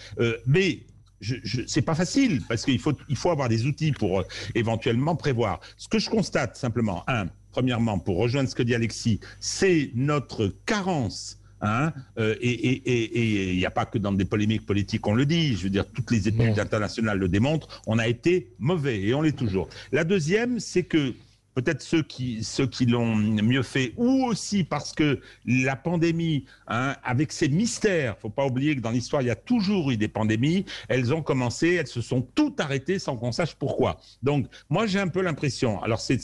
Mais c'est pas facile parce qu'il faut avoir des outils pour éventuellement prévoir. Ce que je constate simplement, premièrement, pour rejoindre ce que dit Alexis, c'est notre carence. Hein, et il n'y a pas que dans des polémiques politiques qu'on le dit, je veux dire, toutes les études internationales le démontrent, on a été mauvais et on l'est toujours. La deuxième, c'est que peut-être ceux qui l'ont mieux fait, ou aussi parce que la pandémie, hein, avec ses mystères, il ne faut pas oublier que dans l'histoire, il y a toujours eu des pandémies, elles ont commencé, elles se sont toutes arrêtées sans qu'on sache pourquoi. Donc, moi, j'ai un peu l'impression, alors c'est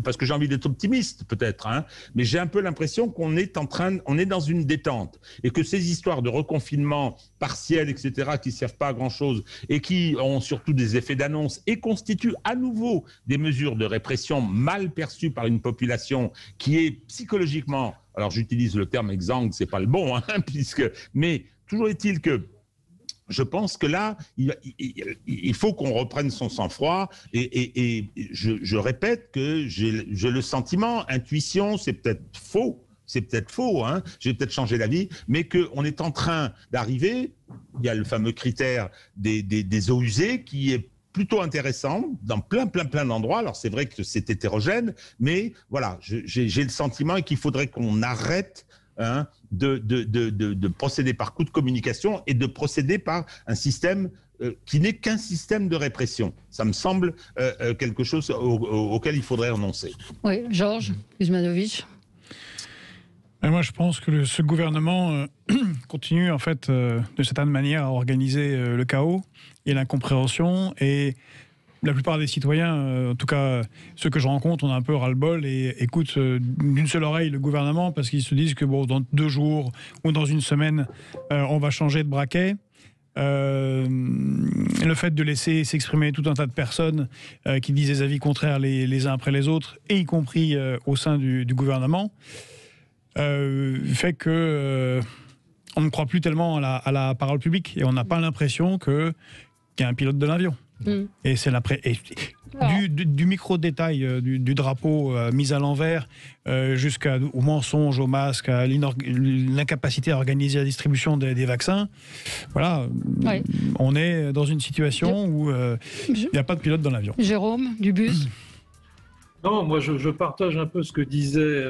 parce que j'ai envie d'être optimiste peut-être, hein, mais j'ai un peu l'impression qu'on est dans une détente, et que ces histoires de reconfinement partiel, etc., qui ne servent pas à grand-chose, et qui ont surtout des effets d'annonce, et constituent à nouveau des mesures de répression mal perçue par une population qui est psychologiquement, alors j'utilise le terme exsangue, c'est pas le bon, hein, mais toujours est-il que je pense que là, il faut qu'on reprenne son sang-froid et je répète que j'ai le sentiment, intuition, c'est peut-être faux, hein, j'ai peut-être changé d'avis, mais qu'on est en train d'arriver, il y a le fameux critère des eaux usées qui est plutôt intéressant dans plein d'endroits. Alors c'est vrai que c'est hétérogène, mais voilà, j'ai le sentiment qu'il faudrait qu'on arrête de procéder par coup de communication et de procéder par un système qui n'est qu'un système de répression. Ça me semble quelque chose auquel il faudrait renoncer. Oui, Georges Kuzmanovic. Moi, je pense que ce gouvernement continue, en fait, de certaine manière, à organiser le chaos et l'incompréhension. Et la plupart des citoyens, en tout cas ceux que je rencontre, on a un peu ras-le-bol et écoutent d'une seule oreille le gouvernement parce qu'ils se disent que bon, dans 2 jours ou dans une semaine, on va changer de braquet. Le fait de laisser s'exprimer tout un tas de personnes qui disent des avis contraires les uns après les autres, et y compris au sein du gouvernement, fait que on ne croit plus tellement à la parole publique et on n'a pas l'impression qu'il y a un pilote de l'avion. Et c'est du micro-détail du drapeau mis à l'envers jusqu'au mensonge, au masque, à l'incapacité à organiser la distribution des vaccins. Voilà, on est dans une situation où il n'y a pas de pilote dans l'avion. Jérôme Dubus. Non, moi je partage un peu ce que disait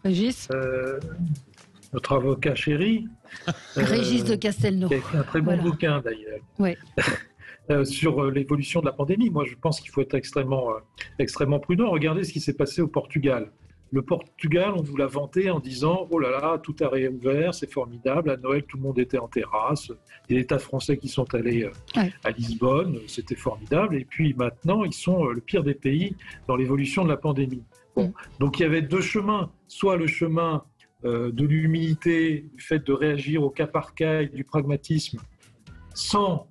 Régis, notre avocat chéri. Régis de Castelnau. Qui a écrit un très bon bouquin d'ailleurs. Ouais. Sur l'évolution de la pandémie. Moi, je pense qu'il faut être extrêmement prudent. Regardez ce qui s'est passé au Portugal. Le Portugal, on nous l'a vanté en disant « Oh là là, tout a réouvert, c'est formidable. À Noël, tout le monde était en terrasse. Il y a des tas de Français qui sont allés à Lisbonne. C'était formidable. Et puis maintenant, ils sont le pire des pays dans l'évolution de la pandémie. » Bon. Donc, il y avait 2 chemins. Soit le chemin de l'humilité, du fait de réagir au cas par cas et du pragmatisme, sans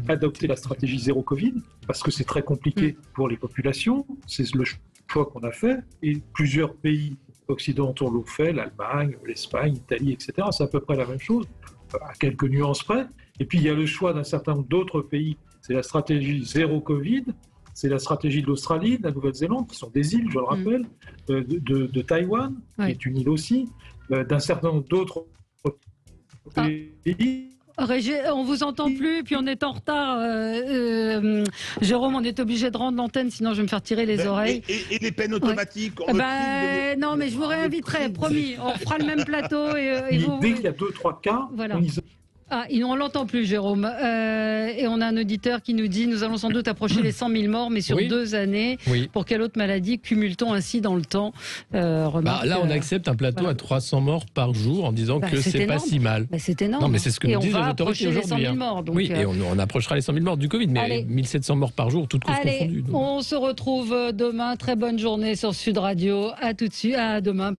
adopter la stratégie zéro Covid, parce que c'est très compliqué pour les populations. C'est le choix qu'on a fait, et plusieurs pays occidentaux l'ont fait, l'Allemagne, l'Espagne, l'Italie, etc. C'est à peu près la même chose, à quelques nuances près. Et puis il y a le choix d'un certain nombre d'autres pays, c'est la stratégie zéro Covid, C'est la stratégie de l'Australie, de la Nouvelle-Zélande, qui sont des îles, je le rappelle, de Taïwan, qui est une île aussi, d'un certain nombre d'autres pays. On vous entend plus, puis on est en retard. Jérôme, on est obligé de rendre l'antenne, sinon je vais me faire tirer les oreilles. Et les peines automatiques non, mais je vous réinviterai, promis. On fera le même plateau. Dès qu'il y a 2-3 cas, voilà. On l'entend plus, Jérôme. Et on a un auditeur qui nous dit: nous allons sans doute approcher les 100 000 morts, mais sur 2 années. Pour quelle autre maladie cumule-t-on ainsi dans le temps? Là, on accepte un plateau à 300 morts par jour en disant que c'est pas si mal. C'est énorme. Non, mais c'est ce que nous disent les autorités aujourd'hui. Oui, et on approchera les 100 000 morts du Covid, mais 1700 morts par jour, toutes causes confondues. On se retrouve demain. Très bonne journée sur Sud Radio. À tout de suite. À demain.